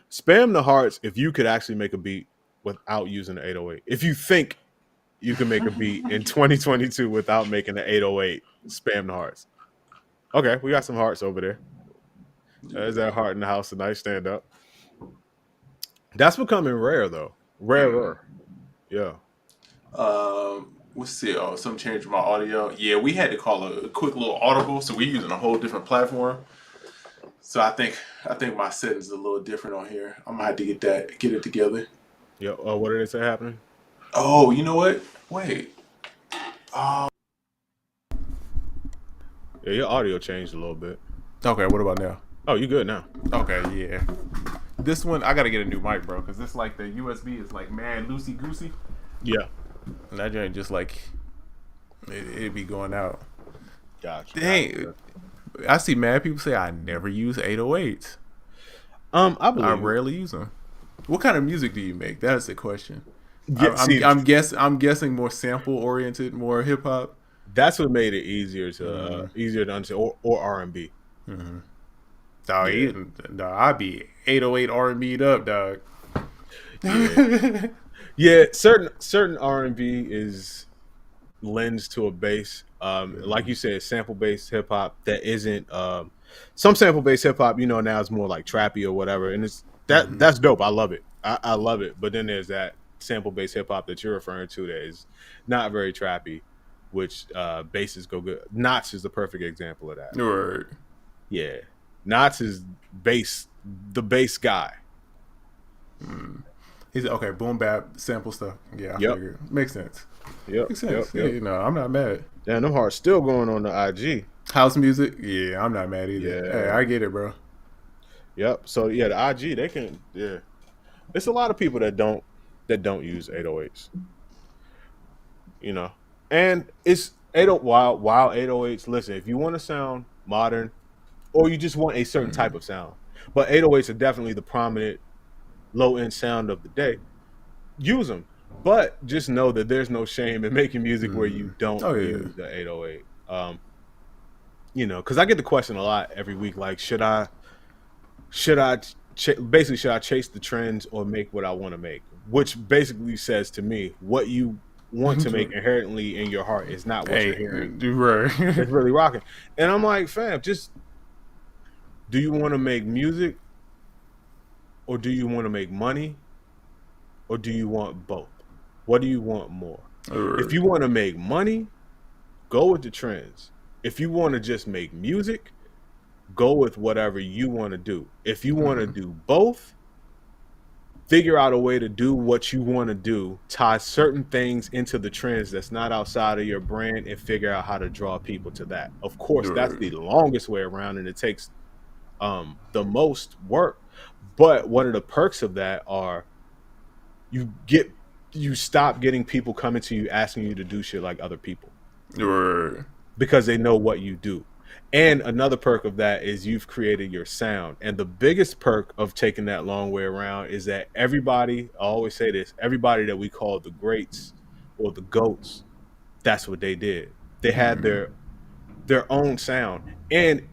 spam the hearts if you could actually make a beat without using the 808. If you think you can make a beat in 2022 without making the 808, spam the hearts. Okay, we got some hearts over there. There's that heart in the house tonight. Stand up. That's becoming rare though. Rarer. Yeah. Let's see. Oh, some change my audio. Yeah, we had to call a quick little audible, so we're using a whole different platform. So I think my settings is a little different on here. I'm gonna have to get it together. Yeah. What did they say happening? Oh, you know what? Wait. Yeah, your audio changed a little bit. Okay, what about now? Oh, you good now? Okay, yeah. This one I gotta get a new mic, bro, because this like the USB is like mad loosey goosey. Yeah. And that joint just like it be going out. Gotcha. Dang. I see mad people say I never use 808s. I rarely use them. What kind of music do you make? That's the question. Yeah, I'm guessing more sample oriented, more hip hop. That's what made it easier to understand, or R&B. Mm-hmm. Dog, I be 808 R&B'd up, dog. Yeah, yeah. Certain R&B is lends to a bass. Like you said, sample based hip hop that isn't. Some sample based hip hop, you know, now is more like trappy or whatever, and it's that's dope. I love it. I love it. But then there's that sample based hip hop that you're referring to that is not very trappy, which basses go good. Knots is the perfect example of that. Right. Yeah, Knots is the bass guy. He's okay. Boom bap sample stuff. Yeah, I figured. Makes sense. Yep. Makes sense. Yep. Yeah, you know, I'm not mad. Damn, them hearts still going on the IG. House music. Yeah, I'm not mad either. Yeah. Hey, I get it, bro. Yep. So yeah, the IG they can. Yeah, it's a lot of people that don't use 808s. You know, and it's 80 while 808s. Listen, if you want to sound modern, or you just want a certain type of sound, but 808s are definitely the prominent low end sound of the day. Use them, but just know that there's no shame in making music where you don't use the 808. You know, because I get the question a lot every week, like, should I chase the trends or make what I want to make? Which basically says to me, what you want to make inherently in your heart is not what you're hearing. Right. It's really rocking. And I'm like, fam, just do you want to make music, or do you want to make money, or do you want both? What do you want more? Right. If you want to make money, go with the trends. If you want to just make music, go with whatever you want to do. If you want to do both, figure out a way to do what you want to do, tie certain things into the trends that's not outside of your brand, and figure out how to draw people to that. Of course, that's the longest way around, and it takes the most work. But one of the perks of that are you stop getting people coming to you asking you to do shit like other people. Right. Because they know what you do. And another perk of that is you've created your sound. And the biggest perk of taking that long way around is that everybody, I always say this, everybody that we call the greats or the goats, that's what they did. They had their own sound. And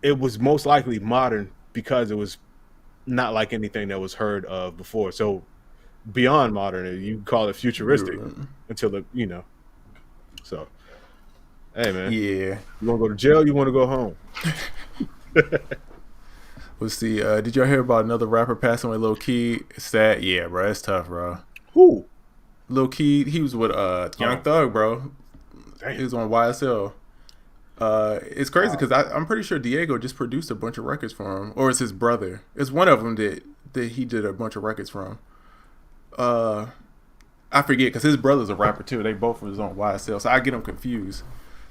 it was most likely modern because it was not like anything that was heard of before. So beyond modern, you can call it futuristic until the, you know. So hey man, yeah. You want to go to jail? You want to go home? Let's see. Did y'all hear about another rapper passing away, Lil Key? It's sad. Yeah, bro. It's tough, bro. Who? Lil Key. He was with Young Thug, bro. Damn. He was on YSL. It's crazy because I'm pretty sure D.A.W just produced a bunch of records for him, or it's his brother. It's one of them that he did a bunch of records from. I forget because his brother's a rapper too. They both was on YSL, so I get them confused.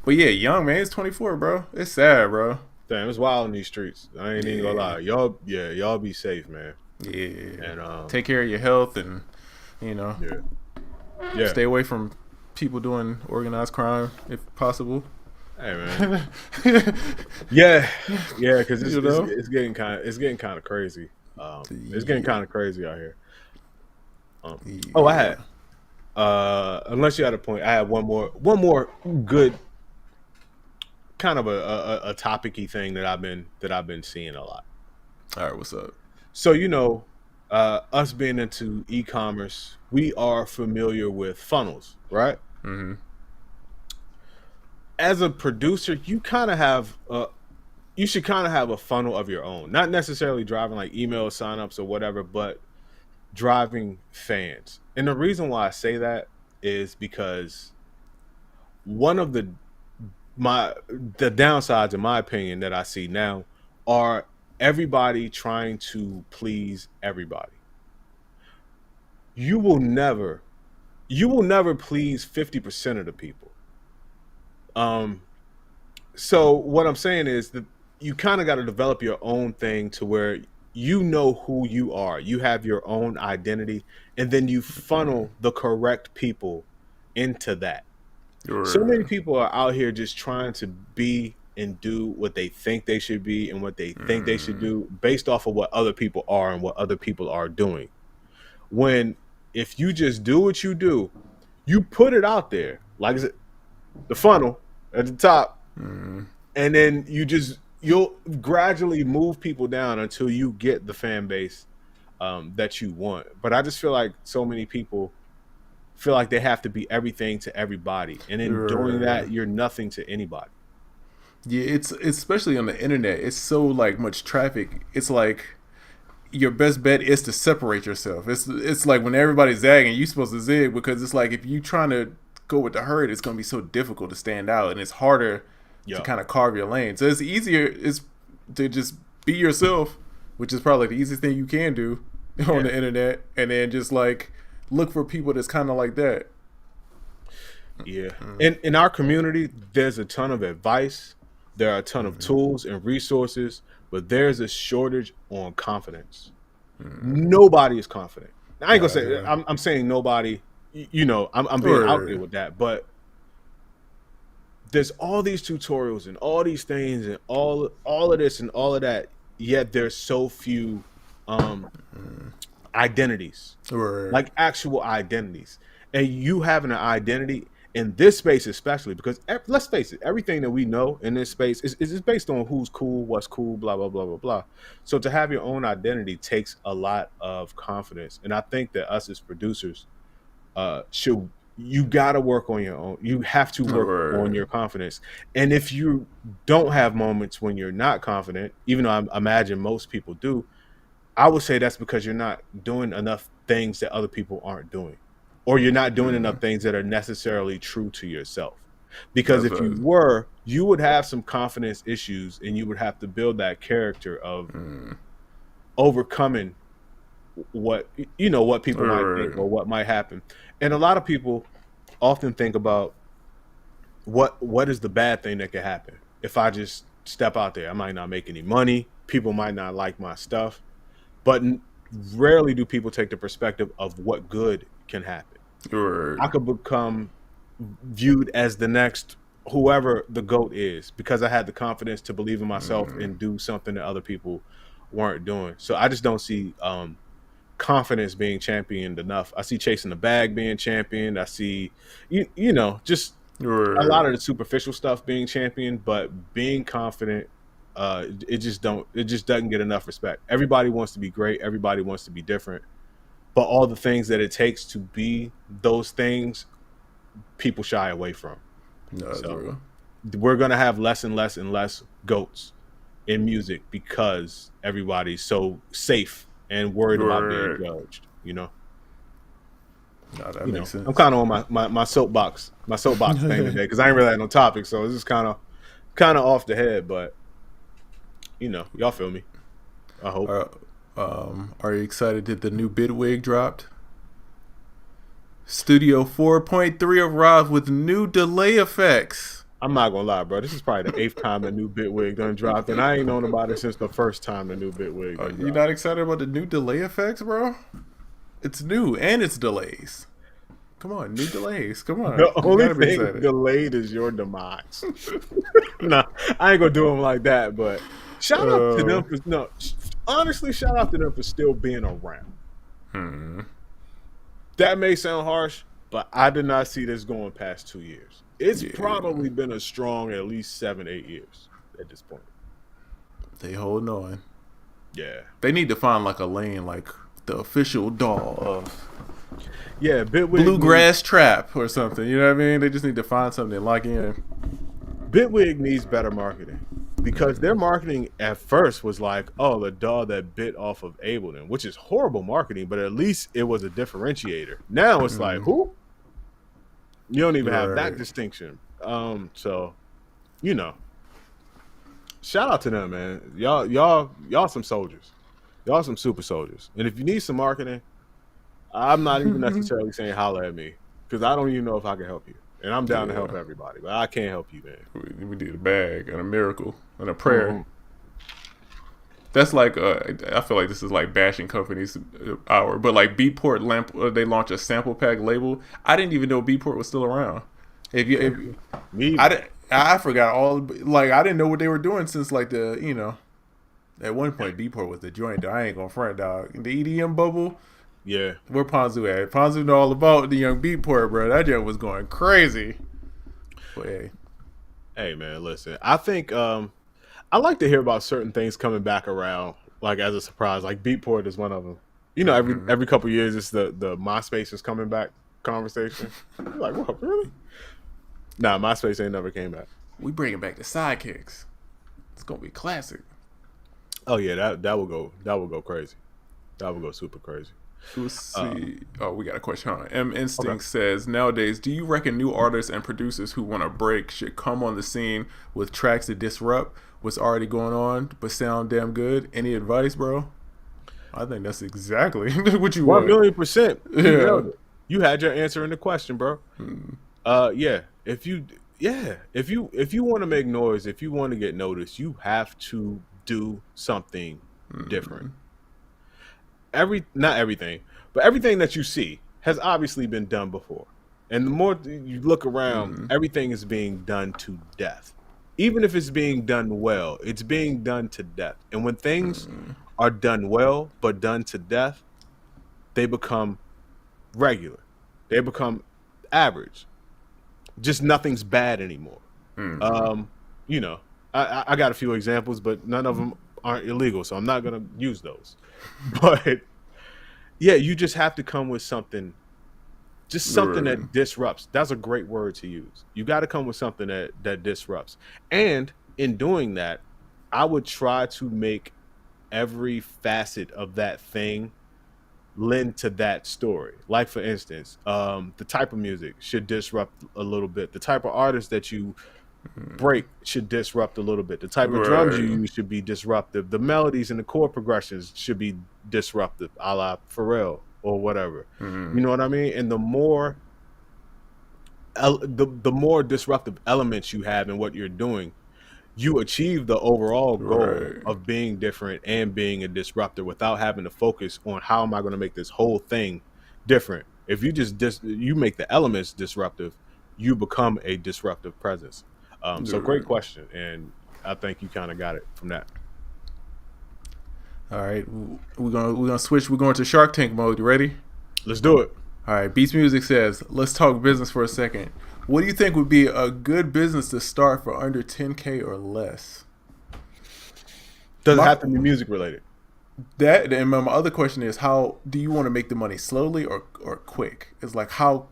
But yeah, young man, he's 24, bro. It's sad, bro. Damn, it's wild in these streets. I ain't even gonna lie. Y'all be safe, man. Yeah. And Take care of your health and, you know, yeah. stay away from people doing organized crime if possible. Hey man. yeah, because it's getting kind of crazy. It's getting kind of crazy out here. Oh, I had unless you had a point, I had one more good kind of a topicy thing that I've been seeing a lot. All right, what's up? So us being into e-commerce, we are familiar with funnels, right? Mm-hmm. As a producer, you kind of have you should kind of have a funnel of your own, not necessarily driving like email signups or whatever, but driving fans. And the reason why I say that is because one of the downsides, in my opinion, that I see now are everybody trying to please everybody. You will never please 50% of the people. So what I'm saying is that you kind of got to develop your own thing to where you know who you are. You have your own identity, and then you funnel the correct people into that. So many people are out here just trying to be and do what they think they should be and what they think they should do based off of what other people are and what other people are doing. When if you just do what you do, you put it out there, like the funnel at the top, and then you'll gradually move people down until you get the fan base that you want. But I just feel like so many people feel like they have to be everything to everybody, and in doing that, you're nothing to anybody. Yeah, it's especially on the internet. It's so like much traffic. It's like your best bet is to separate yourself. It's like when everybody's zagging, you're supposed to zig, because it's like if you trying to go with the herd, it's gonna be so difficult to stand out, and it's harder to kind of carve your lane. So it's easier is to just be yourself, which is probably the easiest thing you can do on the internet, and then just like look for people that's kind of like that. Yeah. In our community, there's a ton of advice. There are a ton of tools and resources, but there's a shortage on confidence. Nobody is confident. I ain't gonna say I'm saying nobody. You know, I'm being out there with that, but there's all these tutorials and all these things and all of this and all of that. Yet there's so few identities, like actual identities. And you having an identity in this space, especially because let's face it, everything that we know in this space is based on who's cool, what's cool, blah blah blah blah blah. So to have your own identity takes a lot of confidence, and I think that us as producers you got to work on your own. You have to work on your confidence. And if you don't have moments when you're not confident, even though I imagine most people do, I would say that's because you're not doing enough things that other people aren't doing, or you're not doing enough things that are necessarily true to yourself. Because if you were, you would have some confidence issues, and you would have to build that character of overcoming what people might think or what might happen. And a lot of people often think about what is the bad thing that could happen if I just step out there. I might not make any money. People might not like my stuff. But rarely do people take the perspective of what good can happen. I could become viewed as the next whoever the GOAT is because I had the confidence to believe in myself and do something that other people weren't doing. So I just don't see confidence being championed enough. I see chasing the bag being championed. I see, just a lot of the superficial stuff being championed, but being confident, it just doesn't get enough respect. Everybody wants to be great. Everybody wants to be different, but all the things that it takes to be those things, people shy away from. So we're going to have less and less and less GOATs in music because everybody's so safe and worried about being judged, No, that makes sense. I'm kind of on my soapbox thing today because I ain't really had no topic, so it's just kind of off the head, but y'all feel me. I hope. Are you excited that the new Bitwig dropped? Studio 4.3 arrived with new delay effects. I'm not gonna lie, bro. This is probably the 8th time the new Bitwig done dropped, and I ain't known about it since the first time the new Bitwig done dropped. You not excited about the new delay effects, bro? It's new and it's delays. Come on, new delays. Come on. The only thing delayed is your demise. Nah, I ain't gonna do them like that, but shout out to them for honestly, shout out to them for still being around. That may sound harsh, but I did not see this going past 2 years. It's probably been a strong at least 7-8 years at this point. They holding on. Yeah. They need to find like a lane, like the official DAW of Bitwig bluegrass trap or something. You know what I mean? They just need to find something to lock in. Bitwig needs better marketing because their marketing at first was like, oh, the DAW that bit off of Ableton, which is horrible marketing, but at least it was a differentiator. Now it's like, who? You don't even have that distinction. So, you know, shout out to them, man. Y'all some soldiers. Y'all some super soldiers. And if you need some marketing, I'm not even necessarily saying holla at me because I don't even know if I can help you. And I'm down to help everybody, but I can't help you, man. We need a bag and a miracle and a prayer. That's like I feel like this is like bashing companies hour, but like Beatport they launched a sample pack label. I didn't even know Beatport was still around. I forgot all. Like I didn't know what they were doing since like the at one point Beatport was the joint. I ain't gonna front, dog. The EDM bubble. Yeah, where Ponzu at? Ponzu know all about the young Beatport, bro. That joint was going crazy. But hey man, listen. I think I like to hear about certain things coming back around, like as a surprise. Like Beatport is one of them. You know, every couple of years, it's the Myspace is coming back conversation. You're like, what, really? Nah, Myspace ain't never came back. We bringing back the sidekicks. It's gonna be classic. Oh yeah, that will go crazy. That will go super crazy. Let's see. We got a question. Huh? M Instinct says, nowadays, do you reckon new artists and producers who want to break should come on the scene with tracks that disrupt what's already going on but sound damn good? Any advice, bro? I think that's exactly what you want. 1,000,000%. Yeah. You had your answer in the question, bro. If you want to make noise, if you want to get noticed, you have to do something different. Not everything, but everything that you see has obviously been done before. And the more you look around, everything is being done to death. Even if it's being done well, it's being done to death. And when things are done well, but done to death, they become regular. They become average. Just nothing's bad anymore. You know, I got a few examples, but none of them aren't illegal, so I'm not going to use those. But yeah, you just have to come with something, just something that disrupts. That's a great word to use. You got to come with something that disrupts. And in doing that, I would try to make every facet of that thing lend to that story. Like for instance, the type of music should disrupt a little bit. The type of artist that you break should disrupt a little bit. The type of drums you use should be disruptive. The melodies and the chord progressions should be disruptive, a la Pharrell or whatever. You know what I mean? And the more disruptive elements you have in what you're doing, you achieve the overall goal of being different and being a disruptor without having to focus on how am I going to make this whole thing different. If you just you make the elements disruptive, you become a disruptive presence. So great question, and I think you kind of got it from that. All right, we're gonna switch. We're going to Shark Tank mode. You ready? Let's do it. All right. Beats Music says, let's talk business for a second. What do you think would be a good business to start for under 10K or less? Does it have to be music related? That, and my other question is, how do you want to make the money, slowly or quick? It's like how,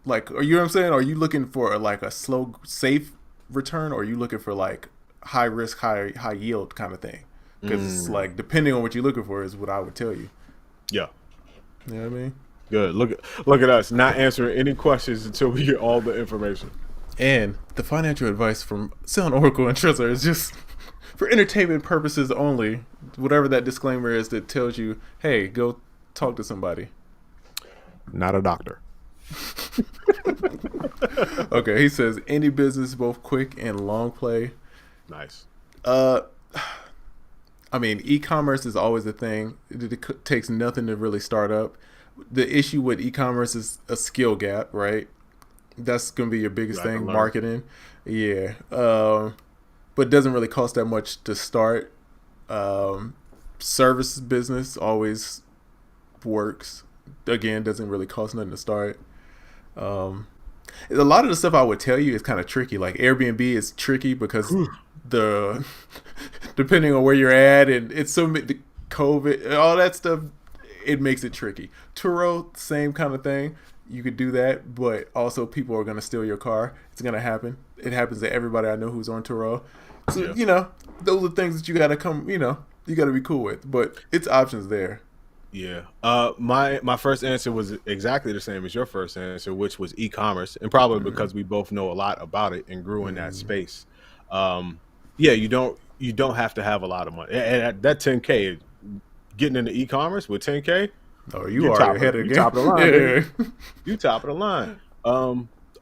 like, are you know what I'm saying? Are you looking for like a slow, safe return, or are you looking for like high risk, high yield kind of thing? Because it's like, depending on what you're looking for is what I would tell you. Yeah. You know what I mean? Good. Look at us not answering any questions until we get all the information. And the financial advice from SoundOracle and Trezor is just for entertainment purposes only. Whatever that disclaimer is that tells you, hey, go talk to somebody. Not a doctor. Okay, he says any business, both quick and long play. Nice. Uh, I mean, e-commerce is always a thing. It takes nothing to really start up. The issue with e-commerce is a skill gap, right? That's gonna be your biggest thing, marketing. Yeah, but it doesn't really cost that much to start. Service business always works. Again, doesn't really cost nothing to start. A lot of the stuff I would tell you is kind of tricky. Like Airbnb is tricky because the depending on where you're at, and it's so the COVID, all that stuff, it makes it tricky. Turo, same kind of thing. You could do that, but also people are gonna steal your car. It's gonna happen. It happens to everybody I know who's on Turo. So those are things that you gotta you gotta be cool with. But it's options there. Yeah. My first answer was exactly the same as your first answer, which was e-commerce, and probably because we both know a lot about it and grew in that space. Yeah, you don't have to have a lot of money. And that 10K, getting into e-commerce with 10K, oh, you are ahead of the game. Top of the line, baby. You top of the line.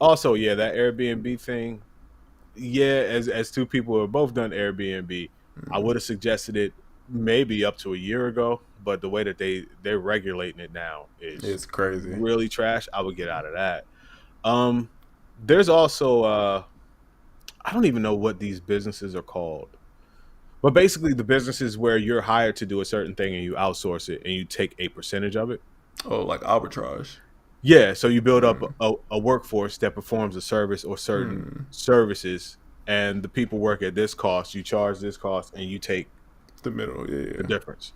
Also, yeah, that Airbnb thing. Yeah, as two people who have both done Airbnb, I would have suggested it maybe up to a year ago, but the way that they're regulating it now is it's crazy, really trash. I would get out of that. There's also I don't even know what these businesses are called, but basically the businesses where you're hired to do a certain thing and you outsource it and you take a percentage of it. Oh, like arbitrage. Yeah, so you build up a workforce that performs a service or certain services, and the people work at this cost. You charge this cost, and you take the middle, the difference.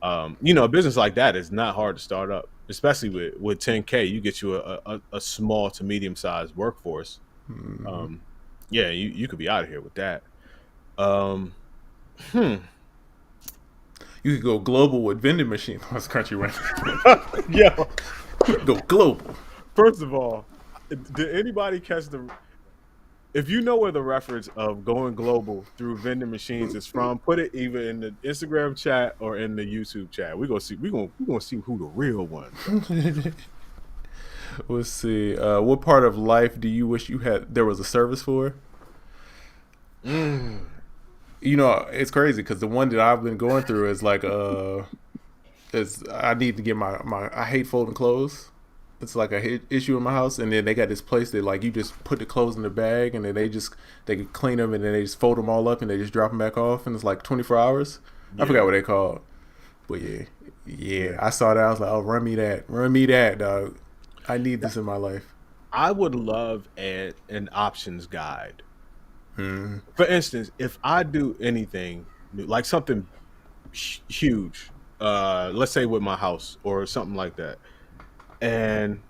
A business like that is not hard to start up, especially with 10K. You get you a small to medium sized workforce. Yeah, you could be out of here with that. You could go global with vending machines. What's country went? Yeah, go global. First of all, did anybody catch the? If you know where the reference of going global through vending machines is from, put it either in the Instagram chat or in the YouTube chat. We're gonna see who the real one. Let's see. What part of life do you wish there was a service for? It's crazy because the one that I've been going through is like I need to get my I hate folding clothes. It's like a issue in my house, and then they got this place that like you just put the clothes in the bag, and then they can clean them, and then they just fold them all up, and they just drop them back off, and it's like 24 hours. Yeah. I forgot what they called, but yeah. I saw that. I was like, oh, run me that, dog. I need this in my life. I would love an options guide. For instance, if I do anything like something huge, let's say with my house or something like that. And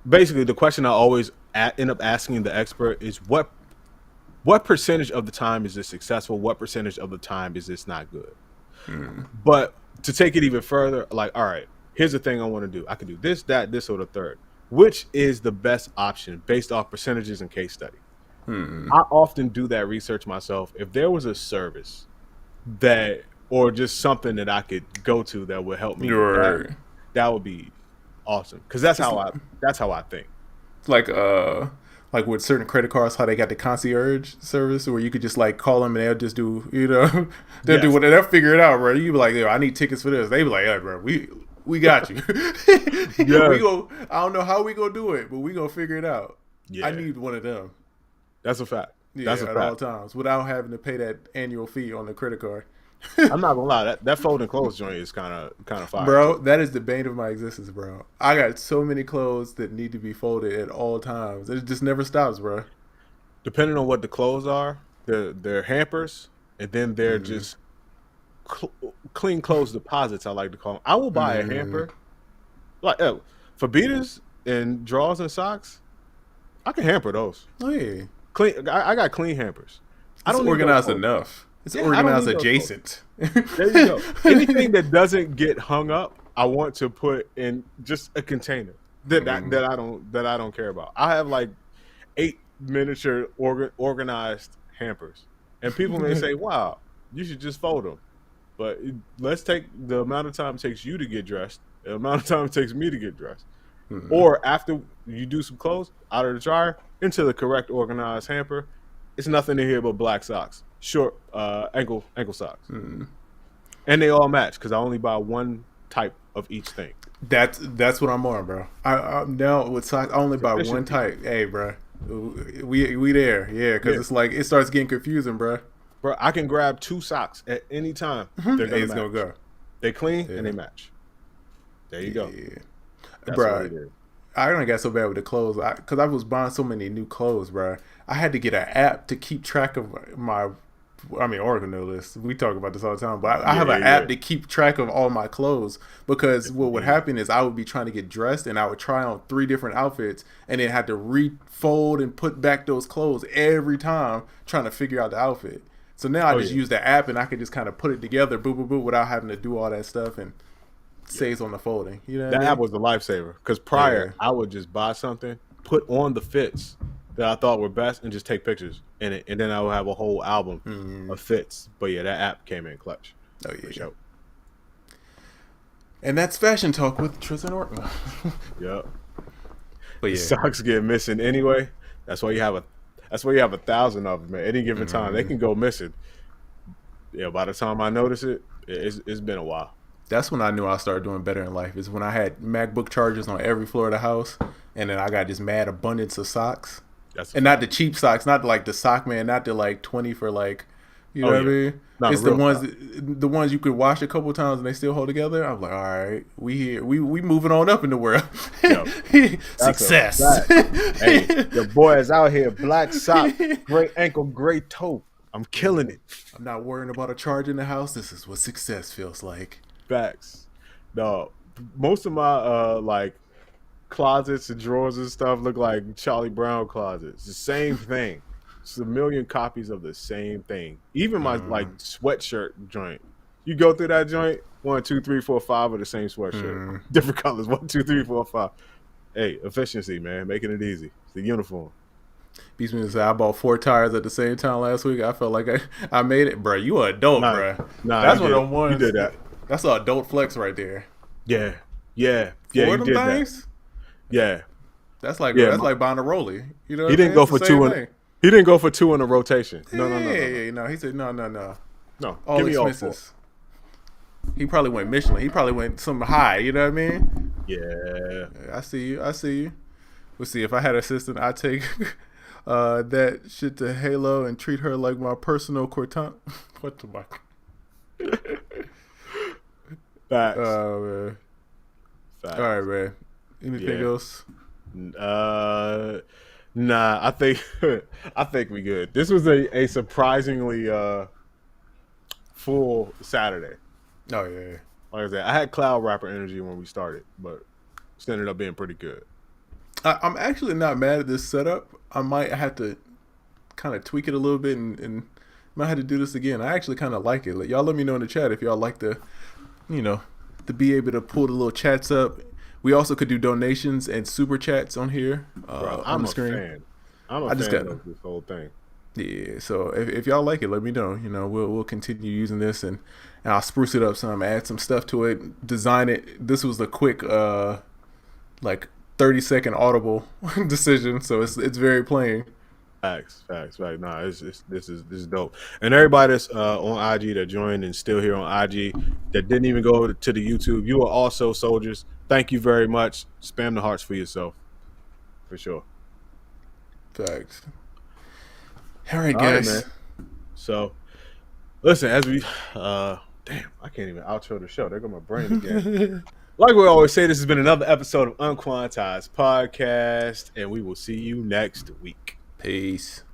basically the question I always end up asking the expert is what percentage of the time is this successful? What percentage of the time is this not good? But to take it even further, like, all right, here's the thing I want to do. I can do this, that, this, or the third. Which is the best option based off percentages and case study? I often do that research myself. If there was a service or just something that I could go to that would help me, that would be awesome, because that's how I think. Like with certain credit cards, how they got the concierge service where you could just like call them and they'll just do do whatever, they'll figure it out, bro. You be like, yo, I need tickets for this. They be like, yeah, bro, we got you. Yeah. I don't know how we gonna do it, but we gonna figure it out. Yeah. I need one of them. That's a fact. Yeah, that's a fact. All times without having to pay that annual fee on the credit card. I'm not gonna lie, that folding clothes joint is kind of fire, bro. That is the bane of my existence, bro. I got so many clothes that need to be folded at all times. It just never stops, bro. Depending on what the clothes are, they're hampers, and then they're just clean clothes deposits. I like to call them. I will buy a hamper, like for beaters and drawers and socks. I can hamper those. Oh yeah, clean. I got clean hampers. I don't organize enough. It's organized adjacent. There you go. Anything that doesn't get hung up, I want to put in just a container that I don't care about. I have like 8 miniature organized hampers, and people may say, "Wow, you should just fold them." But let's take the amount of time it takes you to get dressed, the amount of time it takes me to get dressed. Or after you do some clothes out of the dryer into the correct organized hamper, it's nothing in here but black socks, short ankle socks, and they all match because I only buy one type of each thing. That's what I'm on, bro. I now with socks I only buy one type. Hey, bro, we there, yeah, because it's like it starts getting confusing, bro. Bro, I can grab 2 socks at any time. They're gonna go. They clean and they match. There you go. That's bro. what it is. I don't get so bad with the clothes because I was buying so many new clothes, bro. I had to get an app to keep track of my. I mean, Oracle know this. We talk about this all the time, but I have an app to keep track of all my clothes because what would happen is I would be trying to get dressed and I would try on 3 different outfits and then had to refold and put back those clothes every time trying to figure out the outfit. So now I just use the app and I can just kind of put it together, boop, boop, boop, without having to do all that stuff and saves on the folding. You know, that app was a lifesaver because prior I would just buy something, put on the fits that I thought were best, and just take pictures in it, and then I would have a whole album of fits. But yeah, that app came in clutch. Oh yeah, sure. And that's fashion talk with Tristan Orton. Yep. But yeah, socks get missing anyway. That's why you have 1,000 of them at any given time. They can go missing. Yeah, by the time I notice it, it's been a while. That's when I knew I started doing better in life. Is when I had MacBook chargers on every floor of the house, and then I got this mad abundance of socks. And not the cheap socks, not like the sock man, not the like 20 for like, you know what I mean? Not it's the ones you could wash a couple times and they still hold together. I'm like, all right, we here, we moving on up in the world. Success. Hey, your boy is out here, black sock, gray ankle, gray toe. I'm killing it. I'm not worrying about a charge in the house. This is what success feels like. Facts. No, most of my like closets and drawers and stuff look like Charlie Brown closets. The same thing. It's a million copies of the same thing. Even my like sweatshirt joint. You go through that joint, 1, 2, 3, 4, 5 of the same sweatshirt. Different colors. 1, 2, 3, 4, 5. Hey, efficiency, man, making it easy. It's the uniform. Beats me to say I bought 4 tires at the same time last week. I felt like I made it, bro. You an adult, bro. That's one of the ones. You did that. That's an adult flex right there. Yeah. 4 of them things. Yeah, that's like buying a rollie. You know, he didn't go for 2. He didn't go for 2 in a rotation. No. He said no. All give me expenses. He probably went Michelin. He probably went some high. You know what I mean? Yeah. I see you. We'll see. If I had an assistant, I'd take that shit to Halo and treat her like my personal Cortana. What the fuck? Facts. Oh man. Facts. All right, man. Anything else? Nah, I think we good. This was a surprisingly full Saturday. Oh yeah. Like I said, I had cloud rapper energy when we started, but it ended up being pretty good. I'm actually not mad at this setup. I might have to kind of tweak it a little bit and might have to do this again. I actually kind of like it. Y'all let me know in the chat if y'all like to be able to pull the little chats up. We also could do donations and super chats on here on the screen. Fan. I'm a fan of this whole thing. Yeah, so if y'all like it, let me know. You know, we'll continue using this and I'll spruce it up some, add some stuff to it, design it. This was a quick like 30-second audible decision, so it's very plain. Facts. Nah, this is dope. And everybody that's on IG that joined and still here on IG that didn't even go to the YouTube, you are also soldiers. Thank you very much. Spam the hearts for yourself, for sure. Facts. All right, guys. All right, man. So, listen, as we damn, I can't even outro the show. There go my brain again. Like we always say, this has been another episode of UnQuantized Podcast, and we will see you next week. Peace.